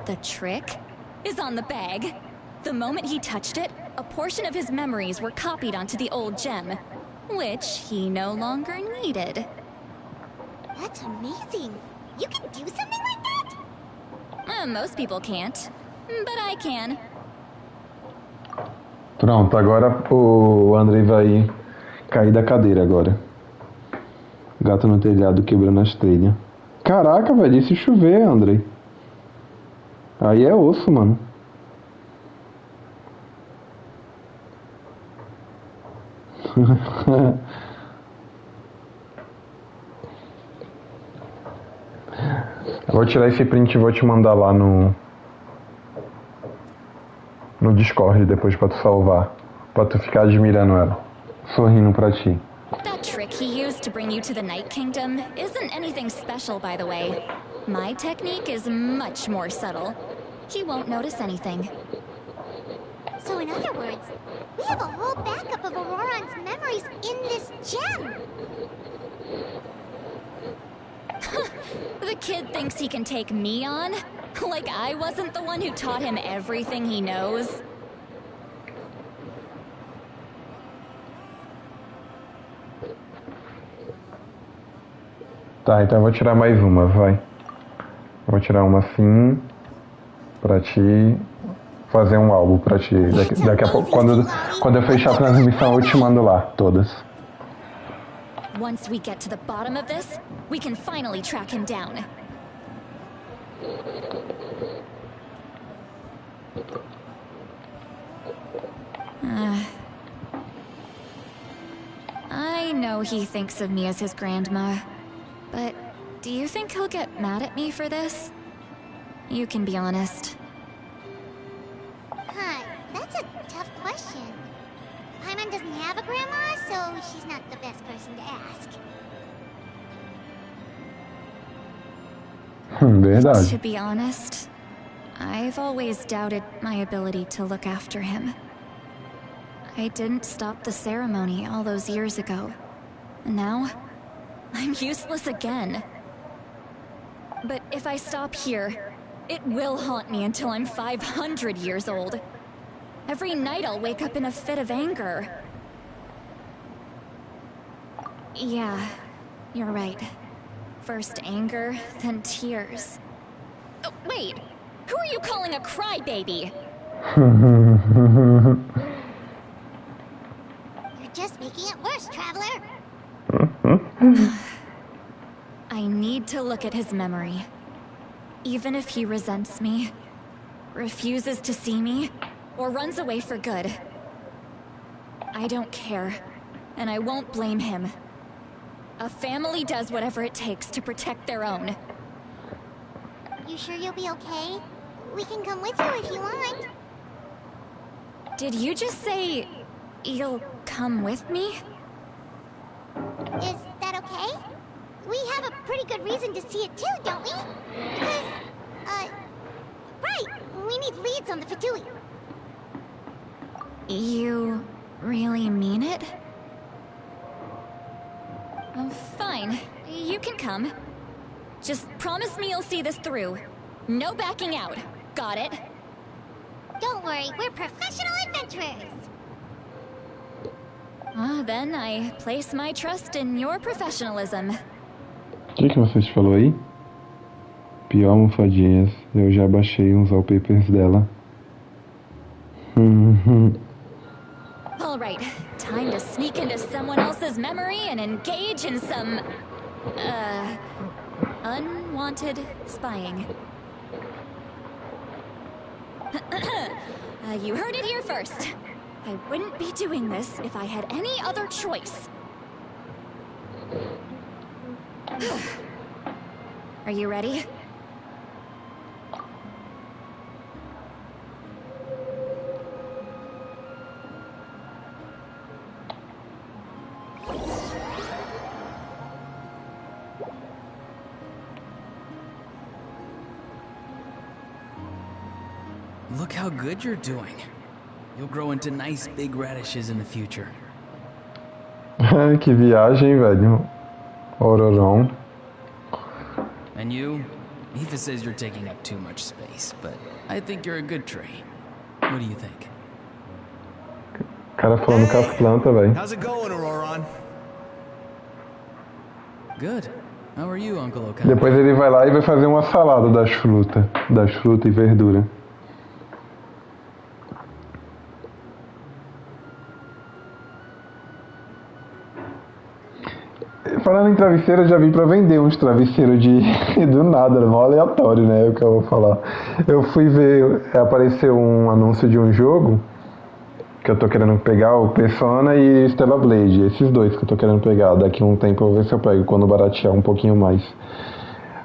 The trick is on the bag. The moment he touched it, a portion of his memories were copied onto the old gem, which he no longer needed. That's amazing. You can do something like that? Most people can't, but I can. Pronto, agora o Andrei vai cair da cadeira agora. Gato no telhado quebrando as telhas. Caraca, velho, e se chover, Andrei? Aí é osso, mano. Eu vou tirar esse print e vou te mandar lá no Discord depois pra tu salvar. Pra tu ficar admirando ela. Sorrindo pra ti. That trick he used to bring you to the Night Kingdom isn't anything special, by the way. My technique is much more subtle. He won't notice anything. So in other words, we have a whole backup of Auroran's memories in this gem! The kid thinks he can take me on? Like I wasn't the one who taught him everything he knows? Tá, então eu vou tirar mais uma, vai. Vou tirar uma assim, pra ti fazer um álbum pra ti. Daqui a pouco, quando eu fechar a transmissão, eu te mando lá, todas. Once we get to the bottom of this, we can finally track him down. I know he thinks of me as his grandma, but do you think he'll get mad at me for this? You can be honest. Huh, that's a tough question. Paimon doesn't have a grandma, so she's not the best person to ask. Verdade. To be honest, I've always doubted my ability to look after him. I didn't stop the ceremony all those years ago. And now, I'm useless again. But if I stop here, it will haunt me until I'm 500 years old. Every night I'll wake up in a fit of anger. Yeah, you're right. First anger, then tears. Oh, wait! Who are you calling a crybaby? You're just making it worse, Traveler! I need to look at his memory. Even if he resents me, refuses to see me, or runs away for good. I don't care, and I won't blame him. A family does whatever it takes to protect their own. You sure you'll be okay? We can come with you if you want. Did you just say you'll come with me? Is that okay? We have a pretty good reason to see it too, don't we? Because, right, we need leads on the Fatui. You really mean it? Oh, fine. You can come. Just promise me you'll see this through. No backing out. Got it? Don't worry, we're professional adventurers. Then I place my trust in your professionalism. O que vocês falou aí? Pior almofadinhas. Eu já baixei uns wallpapers dela. Alright, time to sneak into someone else's memory and engage in some... unwanted spying. You heard it here first. I wouldn't be doing this if I had any other choice. Are you ready? Look how good you're doing. You'll grow into nice big radishes in the future. Que viagem, velho. Ororon. And you? Aoife says you're taking up too much space, but I think you're a good tree. What do you think? O cara falando com as plantas, velho. How's it going, Auroron? Good. How are you, Uncle Okada? Depois ele vai lá e vai fazer uma salada das frutas e verdura. Falando em travesseiro, eu já vim pra vender uns travesseiros do nada, mó aleatório, né? É o que eu vou falar. Eu fui ver, apareceu um anúncio de um jogo que eu tô querendo pegar, o Persona e Stellar Blade, esses dois que eu tô querendo pegar. Daqui a um tempo eu vou ver se eu pego, quando baratear um pouquinho mais.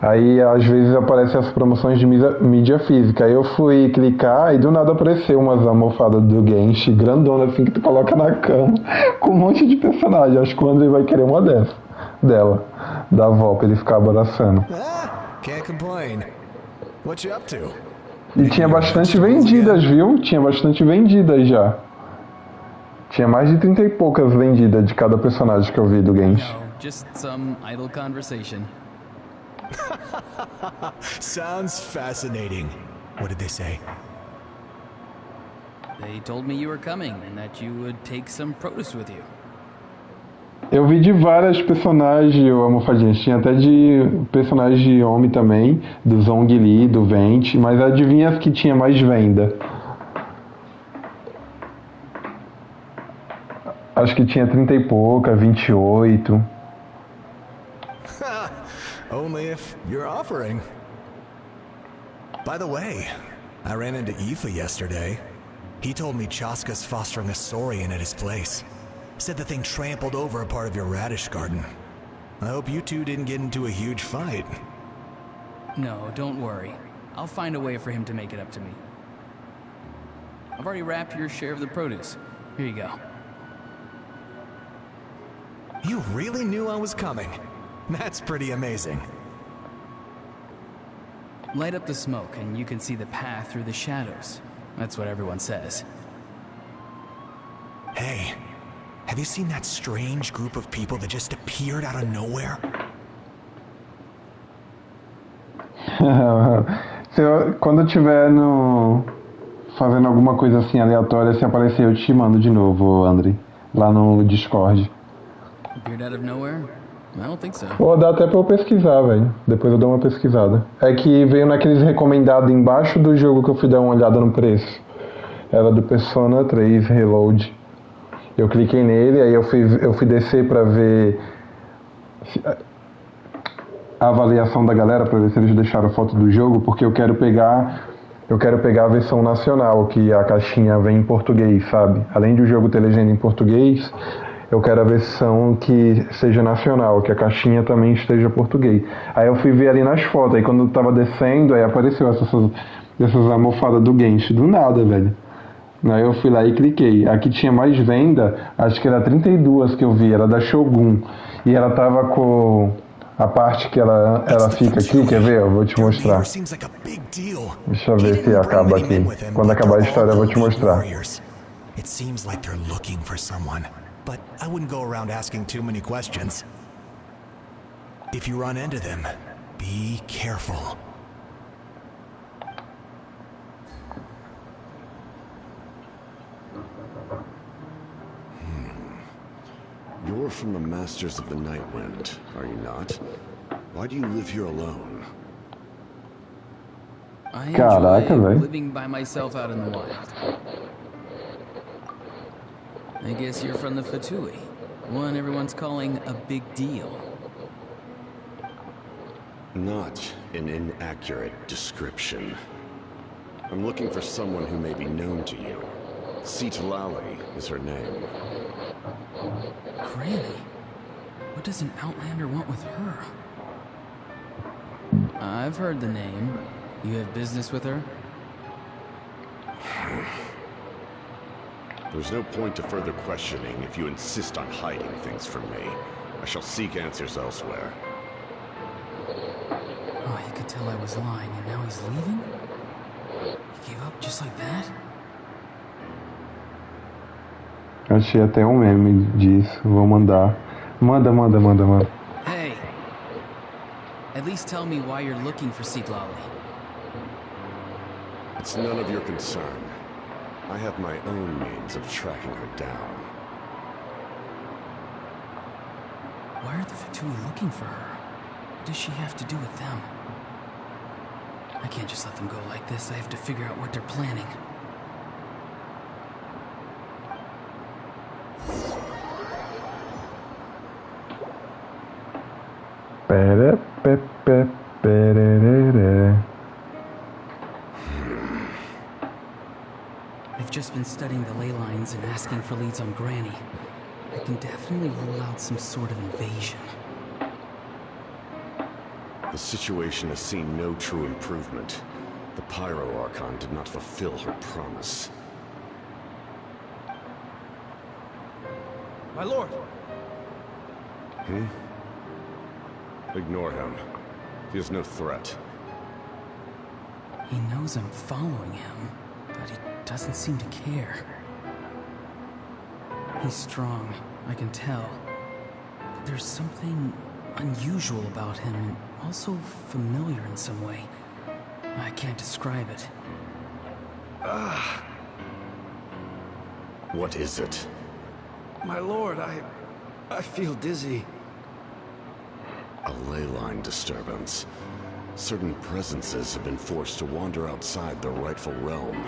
Aí às vezes aparecem as promoções de mídia física. Aí eu fui clicar e do nada apareceu umas almofadas do Genshin, grandona assim, que tu coloca na cama, com um monte de personagem. Acho que o André vai querer uma dela, da avó, pra ele ficar abraçando. Can't complain. What you up to? E tinha bastante vendidas, viu? Tinha bastante vendidas já. Tinha mais de 30 e poucas vendidas de cada personagem que eu vi do Genshin. No, just some idle conversation. Sounds fascinating. What did they say? They told me you were coming and that you would take some produce with you. Eu vi de várias personagens, almofadinhas. Tinha até de personagens de homem também, do Zhongli, do Venti, mas adivinha as que tinha mais venda? Acho que tinha 30 e pouca, 28. Only if you're offering. By the way, I ran into Aoife yesterday. He told me Chaska's fostering a saurian at his place. Said the thing trampled over a part of your radish garden. I hope you two didn't get into a huge fight. No, don't worry. I'll find a way for him to make it up to me. I've already wrapped your share of the produce. Here you go. You really knew I was coming. That's pretty amazing. Light up the smoke and you can see the path through the shadows. That's what everyone says. Hey, have you seen that strange group of people that just appeared out of nowhere? Quando eu estiver fazendo alguma coisa assim aleatória, se aparecer eu te mando de novo, André, lá no Discord. Appeared out of nowhere? I don't think so. Ou dá até pra eu pesquisar, velho. Depois eu dou uma pesquisada. É que veio naqueles recomendados embaixo do jogo que eu fui dar uma olhada no preço. Era do Persona 3 Reload. Eu cliquei nele, aí eu fui descer pra ver a avaliação da galera, pra ver se eles deixaram foto do jogo, porque eu quero pegar a versão nacional, que a caixinha vem em português, sabe? Além de o jogo ter legenda em português, eu quero a versão que seja nacional, que a caixinha também esteja em português. Aí eu fui ver ali nas fotos, aí quando eu tava descendo, aí apareceu essas almofadas do Genshin, do nada, velho. Aí eu fui lá e cliquei. Aqui tinha mais venda, acho que era 32 que eu vi, era da Shogun. E ela tava com a parte que ela fica aqui, quer ver? Eu vou te mostrar. Deixa eu ver se acaba aqui. Quando acabar a história eu vou te mostrar. It seems like they're looking for someone, but I wouldn't go around asking too many questions. If you run into them, be careful. You're from the Masters of the Nightwind, are you not? Why do you live here alone? I enjoy living by myself out in the wild. I guess you're from the Fatui, one everyone's calling a big deal. Not an inaccurate description. I'm looking for someone who may be known to you. Citlali is her name. Granny? What does an Outlander want with her? I've heard the name. You have business with her? There's no point to further questioning if you insist on hiding things from me. I shall seek answers elsewhere. Oh, you could tell I was lying, and now he's leaving? He gave up just like that? Achei até um meme disso. Vou mandar. Manda. Hey, At least tell me why you're looking for Citlali. It's none of your concern. I have my own means of tracking her down. Why are the Fatui looking for her? What does she have to do with them? I can't just let them go like this. I have to figure out what they're planning. I've just been studying the ley lines and asking for leads on Granny. I can definitely rule out some sort of invasion. The situation has seen no true improvement. The Pyro Archon did not fulfill her promise. My lord! Ignore him. He is no threat. He knows I'm following him, but he doesn't seem to care. He's strong, I can tell. But there's something unusual about him, and also familiar in some way. I can't describe it. What is it? My lord, I feel dizzy. A ley line disturbance. Certain presences have been forced to wander outside their rightful realm.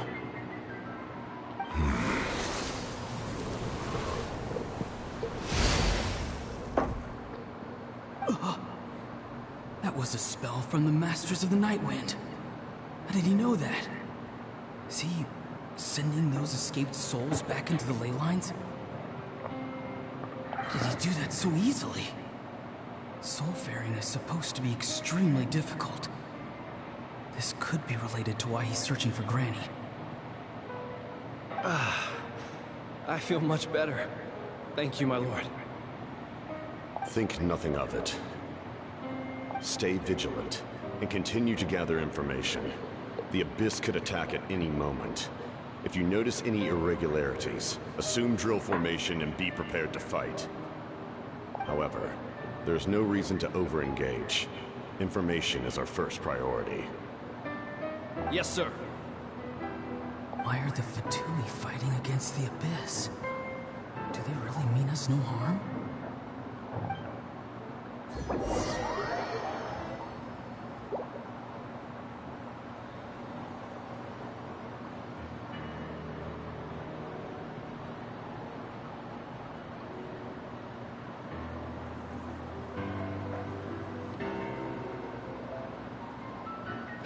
That was a spell from the Masters of the Nightwind. How did he know that? Is he sending those escaped souls back into the ley lines? How did he do that so easily? Soulfaring is supposed to be extremely difficult. This could be related to why he's searching for Granny. I feel much better. Thank you, my lord. Think nothing of it. Stay vigilant, and continue to gather information. The Abyss could attack at any moment. If you notice any irregularities, assume drill formation and be prepared to fight. However, there's no reason to over-engage. Information is our first priority. Yes, sir. Why are the Fatui fighting against the Abyss? Do they really mean us no harm?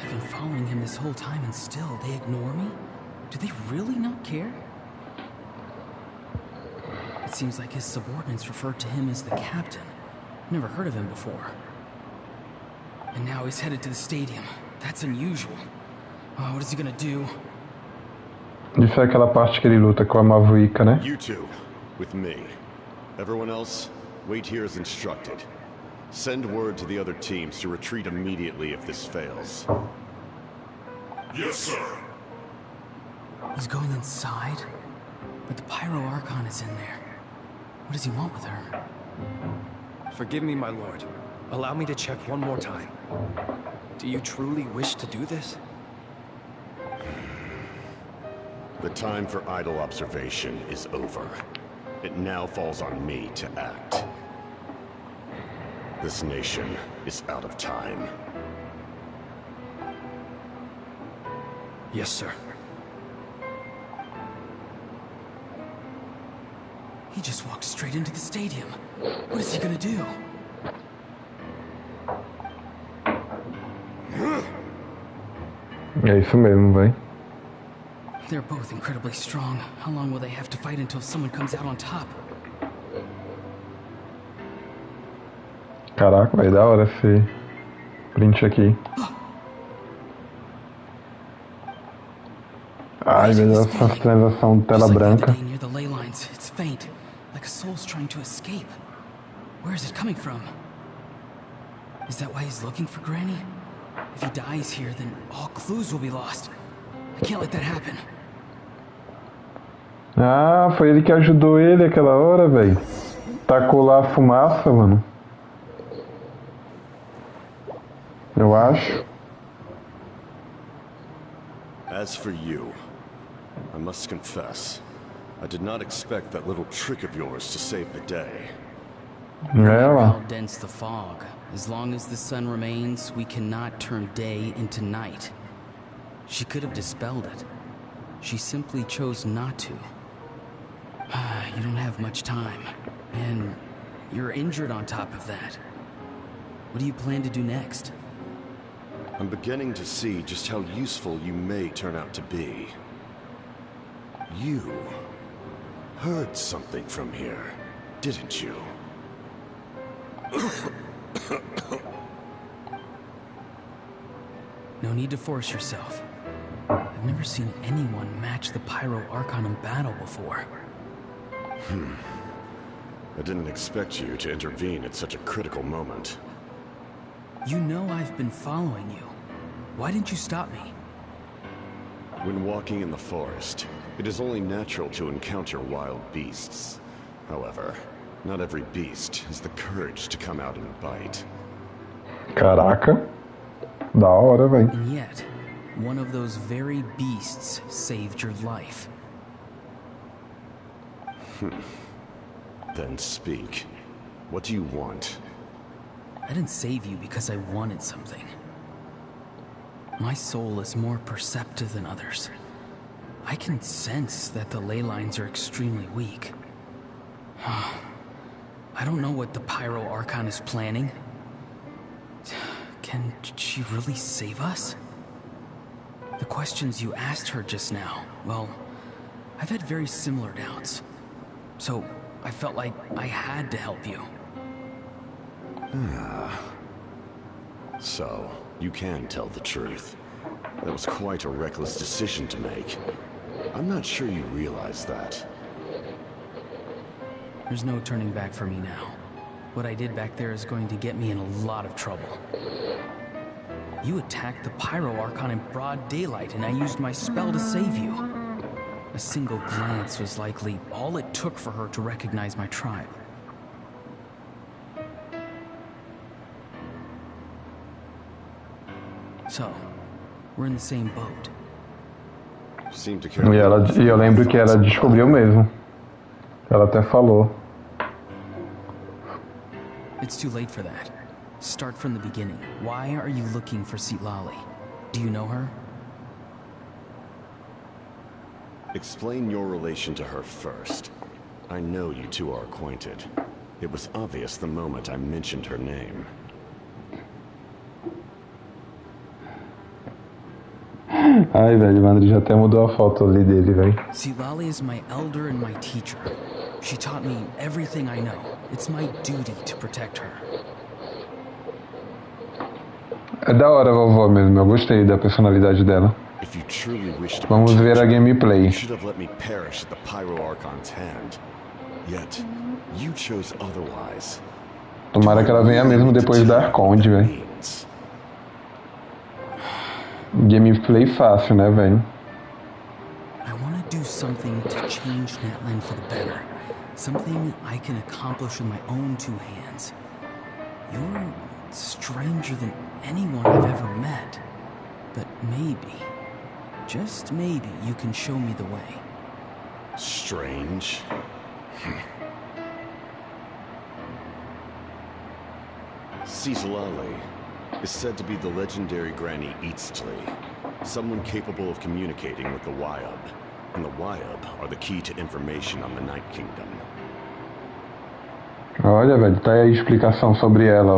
I've been following him this whole time and still they ignore me? Do they really not care? It seems like his subordinates referred to him as the captain. Never heard of him before. And now he's headed to the stadium. That's unusual. Oh, what is he gonna do? Isso é aquela parte que ele luta com a Mavuica, né? You two, with me. Everyone else, wait here as instructed. Send word to the other teams to retreat immediately if this fails. Yes, sir. He's going inside? But the Pyro Archon is in there. What does he want with her? Forgive me, my lord. Allow me to check one more time. Do you truly wish to do this? The time for idle observation is over. It now falls on me to act. This nation is out of time. Yes, sir. He just walked straight into the stadium. What is he gonna do? É isso mesmo, vai. They're both incredibly strong. How long will they have to fight until someone comes out on top? Caraca, vai da hora esse print aqui. Ai, meu Deus, essa transação de tela branca. Near the ley lines, it's faint, like a soul's trying to escape. Where is it coming from? Is that why he's looking for Granny? If he dies here, then all clues will be lost. I can't let that happen. Ah, foi ele que ajudou ele aquela hora, velho. Tacou lá a fumaça, mano. acho. As for you, I must confess, I did not expect that little trick of yours to save the day. No matter how dense the fog, as long as the sun remains, we cannot turn day into night. She could have dispelled it. She simply chose not to. You don't have much time, and you're injured on top of that. What do you plan to do next? I'm beginning to see just how useful you may turn out to be. You heard something from here, didn't you? No need to force yourself. I've never seen anyone match the Pyro Archon in battle before. I didn't expect you to intervene at such a critical moment. You know I've been following you. Why didn't you stop me? When walking in the forest, it is only natural to encounter wild beasts. However, not every beast has the courage to come out and bite. Caraca. Da hora, velho. And yet, one of those very beasts saved your life. Then speak. What do you want? I didn't save you because I wanted something. My soul is more perceptive than others. I can sense that the ley lines are extremely weak. I don't know what the Pyro Archon is planning. Can she really save us? The questions you asked her just now, well, I've had very similar doubts. So, I felt like I had to help you. So, you can tell the truth. That was quite a reckless decision to make. I'm not sure you realize that. There's no turning back for me now. What I did back there is going to get me in a lot of trouble. You attacked the Pyro Archon in broad daylight, and I used my spell to save you. A single glance was likely all it took for her to recognize my tribe. So, we're in the same boat. E eu lembro que ela descobriu mesmo. Ela até falou. It's too late for that. Start from the beginning. Why are you looking for Sitlali? Do you know her? Explain your relation to her first. I know you two are acquainted. It was obvious the moment I mentioned her name. Ai, velho, o André já até mudou a foto ali dele, velho. Sitlali is my elder and my teacher. She taught me everything I know. It's my duty to protect her. É da hora a vovó mesmo, eu gostei da personalidade dela. Vamos ver a gameplay. You should have let me perish at the Pyro Archon's hand. Yet, you chose otherwise. Tomara que ela venha mesmo depois da Arconde, velho. Gameplay fácil, né, velho? I want to do something to change Natlan for the better. Something I can accomplish with my own two hands. You're stranger than anyone I've ever met. But maybe, just maybe, you can show me the way. Strange? Sitlali is said to be the legendary Granny Eastsley, someone capable of communicating with the Wyab. And the Wyab are the key to information on the Night Kingdom. Olha, velho, tá aí a explicação sobre ela,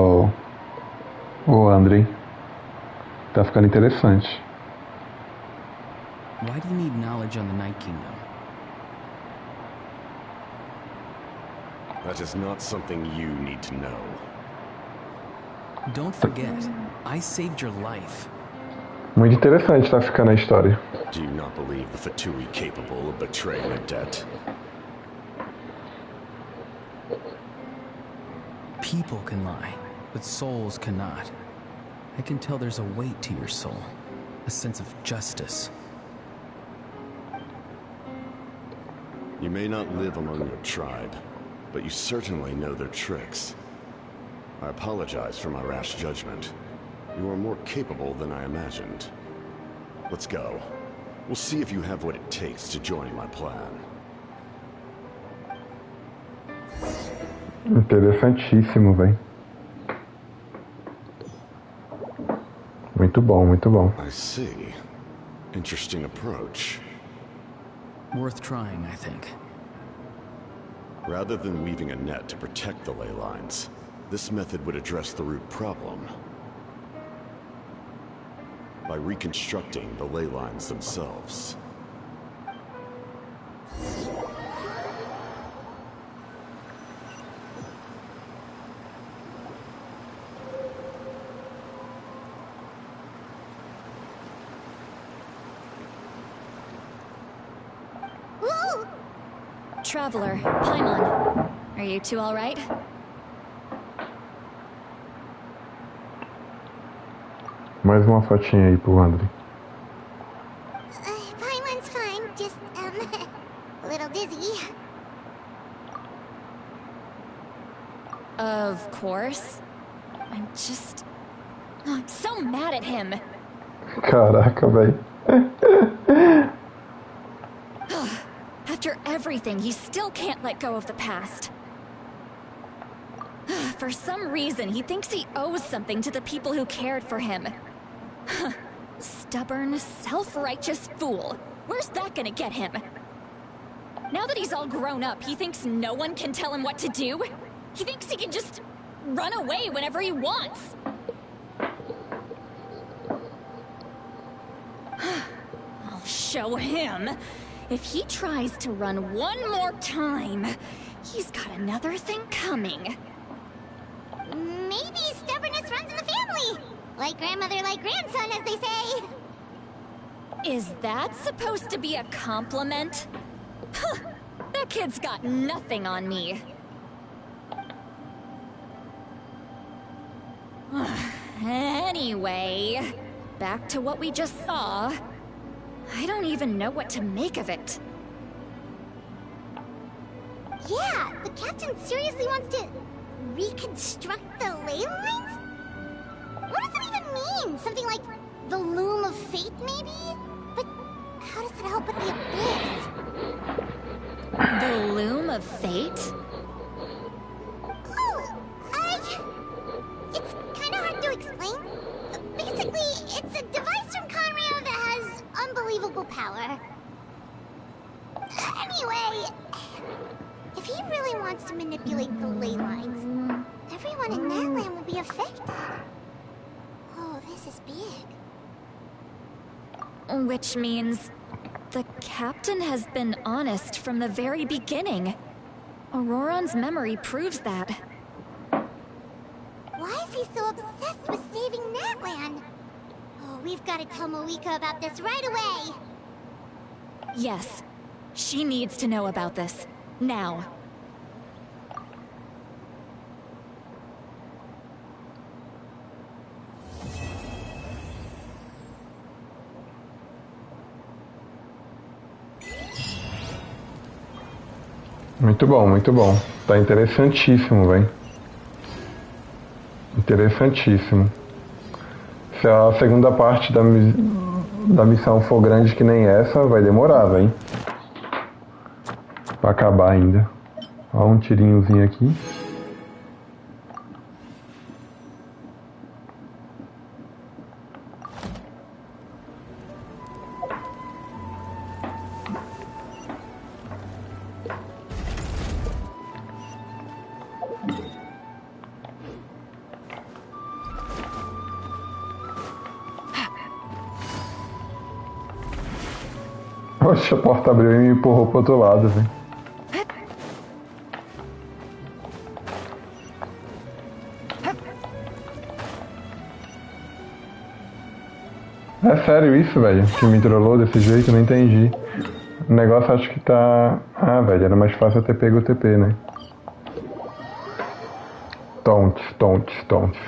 o André. Tá ficando interessante. Why do you need knowledge on the Night Kingdom? That is not something you need to know. Don't forget, I saved your life. Muito interessante tá ficando a história. Do you not believe the Fatui capable of betraying a debt? People can lie, but souls cannot. I can tell there's a weight to your soul, a sense of justice. You may not live among your tribe, but you certainly know their tricks. I apologize for my rash judgment. You are more capable than I imagined. Let's go. We'll see if you have what it takes to join my plan. Interessantíssimo, velho. Muito bom, muito bom. I see. Interesting approach. Worth trying, I think. Rather than weaving a net to protect the ley lines, this method would address the root problem by reconstructing the ley lines themselves. Traveler, Paimon. Are you two all right? Mais uma fotinha aí pro André. Paimon's fine, just, a little dizzy. Of course. I'm so mad at him. Caraca, velho. After everything, he still can't let go of the past. For some reason, he thinks he owes something to the people who cared for him. Stubborn, self-righteous fool. Where's that gonna get him? Now that he's all grown up, he thinks no one can tell him what to do? He thinks he can just run away whenever he wants. I'll show him. If he tries to run one more time, he's got another thing coming. Maybe stubbornness runs in the family. Like grandmother, like grandson, as they say. Is that supposed to be a compliment? That kid's got nothing on me. Anyway, back to what we just saw. I don't even know what to make of it. Yeah, the captain seriously wants to reconstruct the ley lines? What does it even mean? Something like the loom of fate, maybe? But how does that help with the abyss? The loom of fate? Oh, it's kind of hard to explain. Basically, it's a device from Conrail that has unbelievable power. Anyway, if he really wants to manipulate the ley lines, everyone in Natlan will be affected. Oh, this is big. Which means the captain has been honest from the very beginning. Auroran's memory proves that. Why is he so obsessed with saving Natlan? Oh, we've got to tell Malika about this right away. Yes, she needs to know about this. Now. Muito bom, muito bom. Tá interessantíssimo, velho. Interessantíssimo. Se a segunda parte da missão for grande que nem essa, vai demorar, velho. Pra acabar ainda. Ó, um tirinhozinho aqui. Oxe, a porta abriu e me empurrou pro outro lado, velho. É sério isso, velho? Que me trollou desse jeito? Não entendi. O negócio acho que tá... Ah, velho, era mais fácil eu ter pego o TP, né? Tontes, tontes, tontes.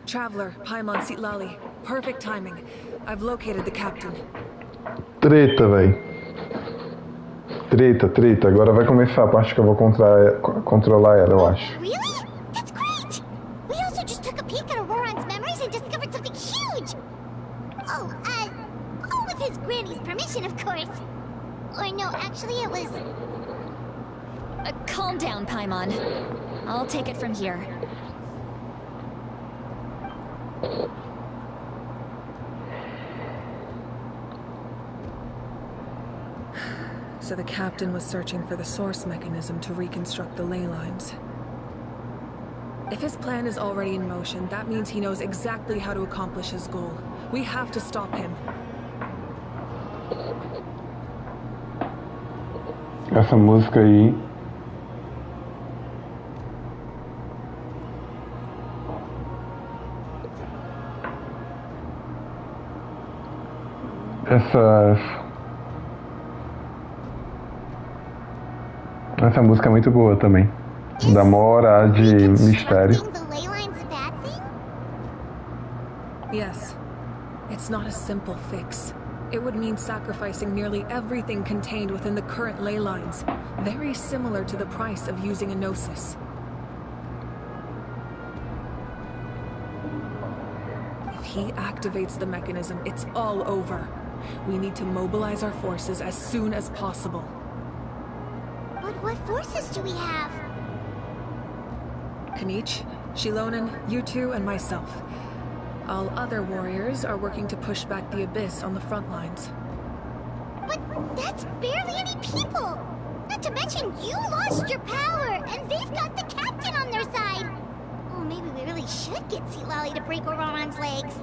Traveler, Paimon Sitlali. Perfect timing. I've located the captain. Treta, véi. Treta. Agora vai começar a parte que eu vou controlar ela, eu acho. Really? That's great! We also just took a peek at Auroran's memories and discovered something huge! All with his granny's permission, of course. Or no, actually it was... Calm down, Paimon. I'll take it from here. So the captain was searching for the source mechanism to reconstruct the ley lines. If his plan is already in motion, that means he knows exactly how to accomplish his goal. We have to stop him. Essa música aí. Essa música é muito boa também. Dá maior ar de mistério. Yes. It's not a simple fix. It would mean sacrificing nearly everything contained within the current ley lines. Very similar to the price of using a Gnosis. If he activates the mechanism, it's all over. We need to mobilize our forces as soon as possible. But what forces do we have? Kanich, Shilonen, you two, and myself. All other warriors are working to push back the Abyss on the front lines. But that's barely any people! Not to mention you lost your power, and they've got the captain on their side! Oh, maybe we really should get Sitlali to break Auroran's legs.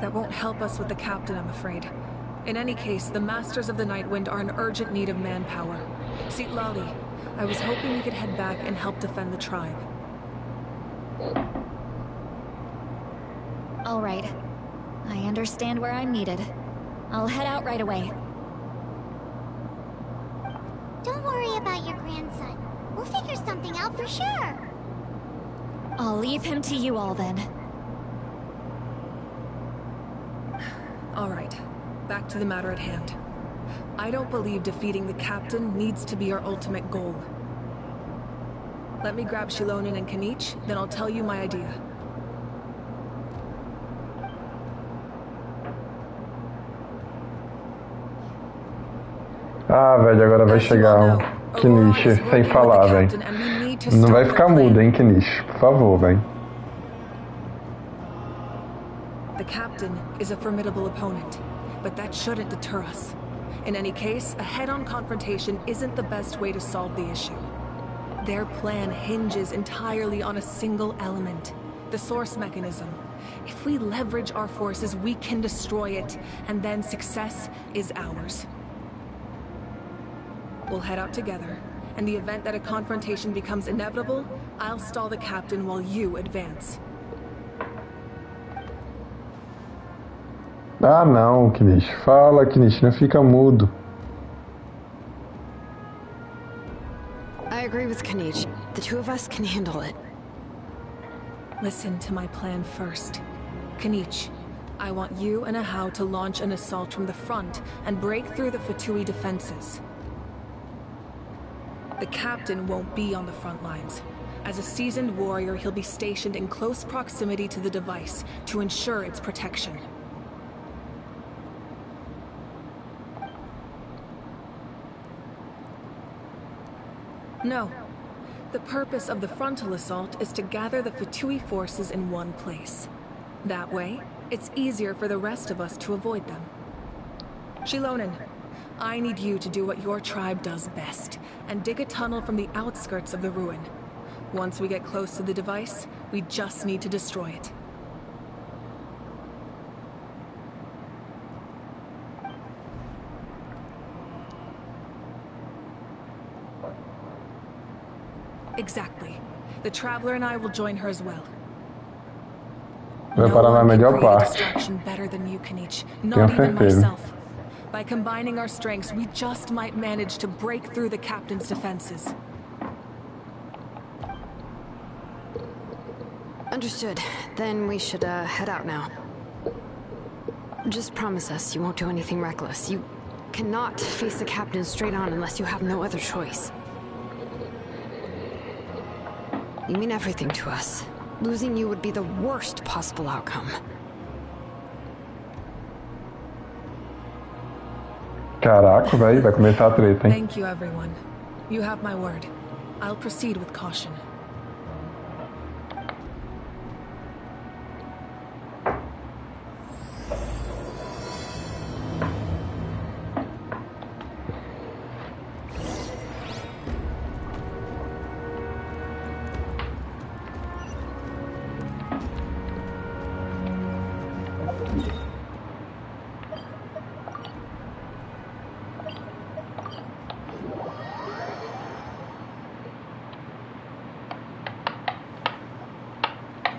That won't help us with the captain, I'm afraid. In any case, the Masters of the Nightwind are in urgent need of manpower. Sitlali, I was hoping you could head back and help defend the tribe. All right. I understand where I'm needed. I'll head out right away. Don't worry about your grandson. We'll figure something out for sure. I'll leave him to you all then. All right. Back to the matter at hand. I don't believe defeating the captain needs to be our ultimate goal. Let me grab Shilonen and Kanich, then I'll tell you my idea. Ah, velho, agora vai chegar o Knish sem falar, velho. Não vai ficar mudo, hein, Knish? Por favor, velho. The captain is a formidable opponent, but that shouldn't deter us. In any case, a head-on confrontation isn't the best way to solve the issue. Their plan hinges entirely on a single element, the source mechanism. If we leverage our forces, we can destroy it, and then success is ours. We'll head out together. In the event that a confrontation becomes inevitable, I'll stall the captain while you advance. Ah, não, Knish. Fala, Knish, não fica mudo. I agree with Kanich. The two of us can handle it. Listen to my plan first. Kanich, I want you and Ahau to launch an assault from the front and break through the Fatui defenses. The captain won't be on the front lines. As a seasoned warrior, he'll be stationed in close proximity to the device to ensure its protection. No. The purpose of the frontal assault is to gather the Fatui forces in one place. That way, it's easier for the rest of us to avoid them. Shilonen, I need you to do what your tribe does best, and dig a tunnel from the outskirts of the ruin. Once we get close to the device, we just need to destroy it. Exactly. The Traveler and I will join her as well. Vai parar na melhor parte. Better than you, Kanich. Not even myself. By combining our strengths, we just might manage to break through the captain's defenses. Understood. Then we should head out now. Just promise us you won't do anything reckless. You cannot face the captain straight on unless you have no other choice. You mean everything to us. Losing you would be the worst possible outcome. Caraca, velho, vai começar a treta, hein? Thank you, everyone. You have my word. I'll proceed with caution.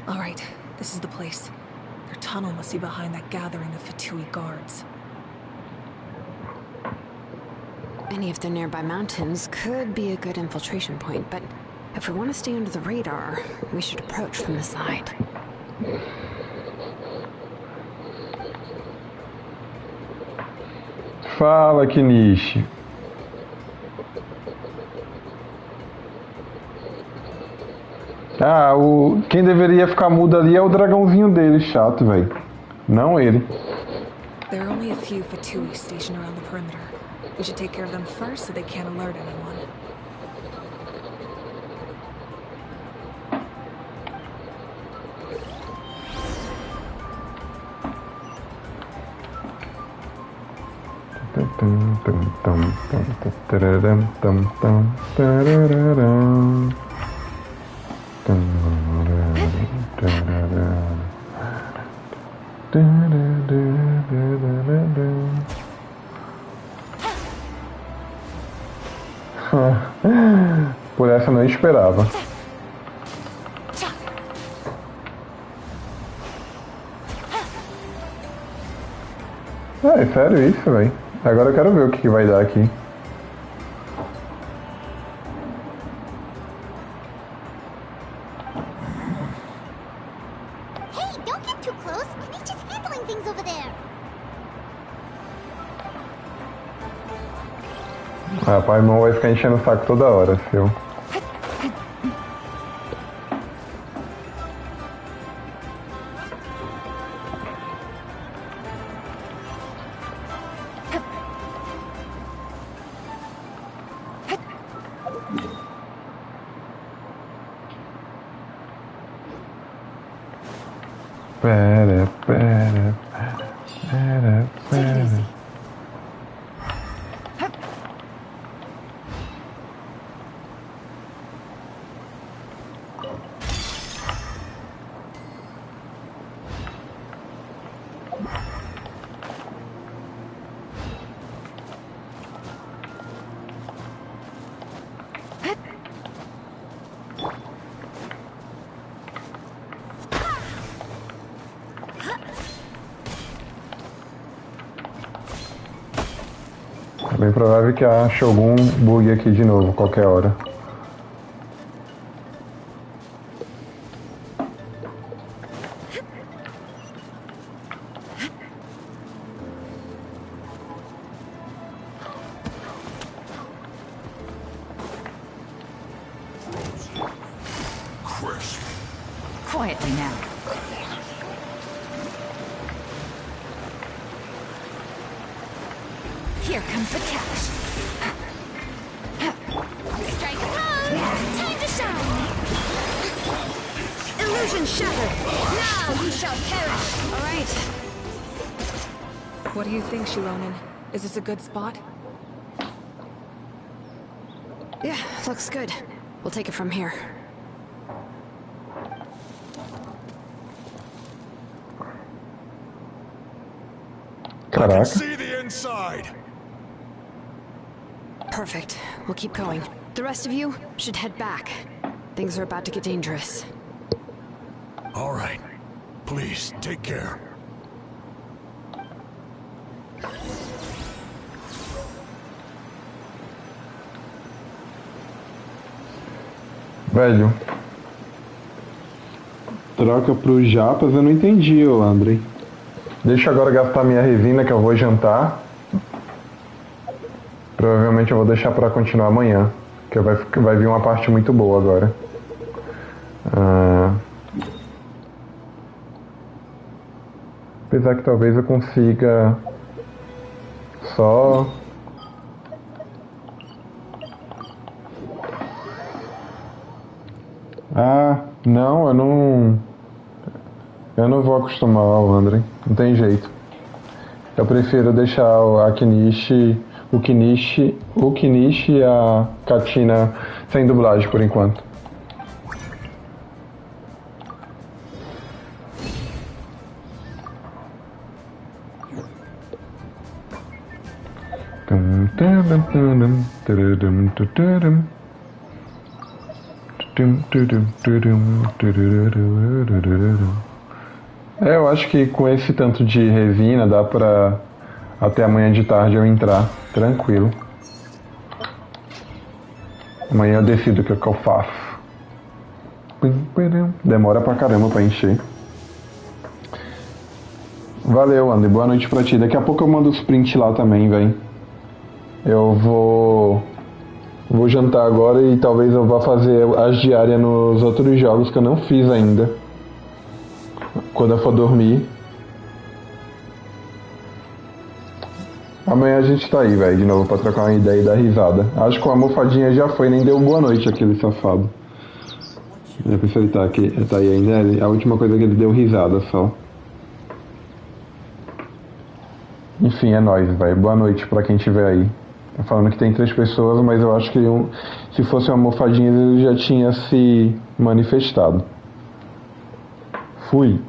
All right, this is the place. Their tunnel must be behind that gathering of Fatui guards. Any of the nearby mountains could be a good infiltration point, but if we want to stay under the radar, we should approach from the side. Fala, Kinishi. Ah, quem deveria ficar mudo ali é o dragãozinho dele, chato, velho. Não ele. There are only a few Fatui stationed around the perimeter. We should take care of them first so they can't alert anyone. Por essa eu não esperava. É sério isso, velho? Agora eu quero ver o que vai dar aqui. Hey, don't get too close. Kenichi's handling things over there. Rapaz, irmão vai ficar enchendo o saco toda hora, seu. Pera. É bem provável que a Shogun bugue aqui de novo, qualquer hora. Quietly now. Here comes the cash. Strike a pose! Time to shine! Illusion shattered! Now you shall perish! All right. What do you think, Shironin? Is this a good spot? Yeah, looks good. We'll take it from here. I can see the inside. Perfect. We'll keep going. The rest of you should head back. Things are about to get dangerous. All right. Please, take care. Velho, Troca pros japas, eu não entendi, ô Andrei. Deixa eu agora gastar minha resina que eu vou jantar. Provavelmente eu vou deixar pra continuar amanhã, que vai vir uma parte muito boa agora. Apesar que talvez eu consiga só... Não, eu não vou acostumar ao Andrei, não tem jeito. Eu prefiro deixar o Kinishi e a Katina sem dublagem por enquanto. Eu acho que com esse tanto de resina dá pra até amanhã de tarde eu entrar tranquilo. Amanhã eu decido o que eu faço. Demora pra caramba pra encher. Valeu, André. Boa noite pra ti. Daqui a pouco eu mando os prints lá também, velho. Eu vou jantar agora e talvez eu vá fazer as diárias nos outros jogos que eu não fiz ainda. Quando eu for dormir. Amanhã a gente tá aí, velho, de novo pra trocar uma ideia e dar risada. Acho que a almofadinha já foi, nem deu boa noite aquele safado. Já pensou ele tá aqui, tá aí ainda? A última coisa que ele deu risada só. Enfim, é nóis, velho. Boa noite pra quem tiver aí. Tá falando que tem 3 pessoas, mas eu acho que se fosse uma almofadinha ele já tinha se manifestado. Fui.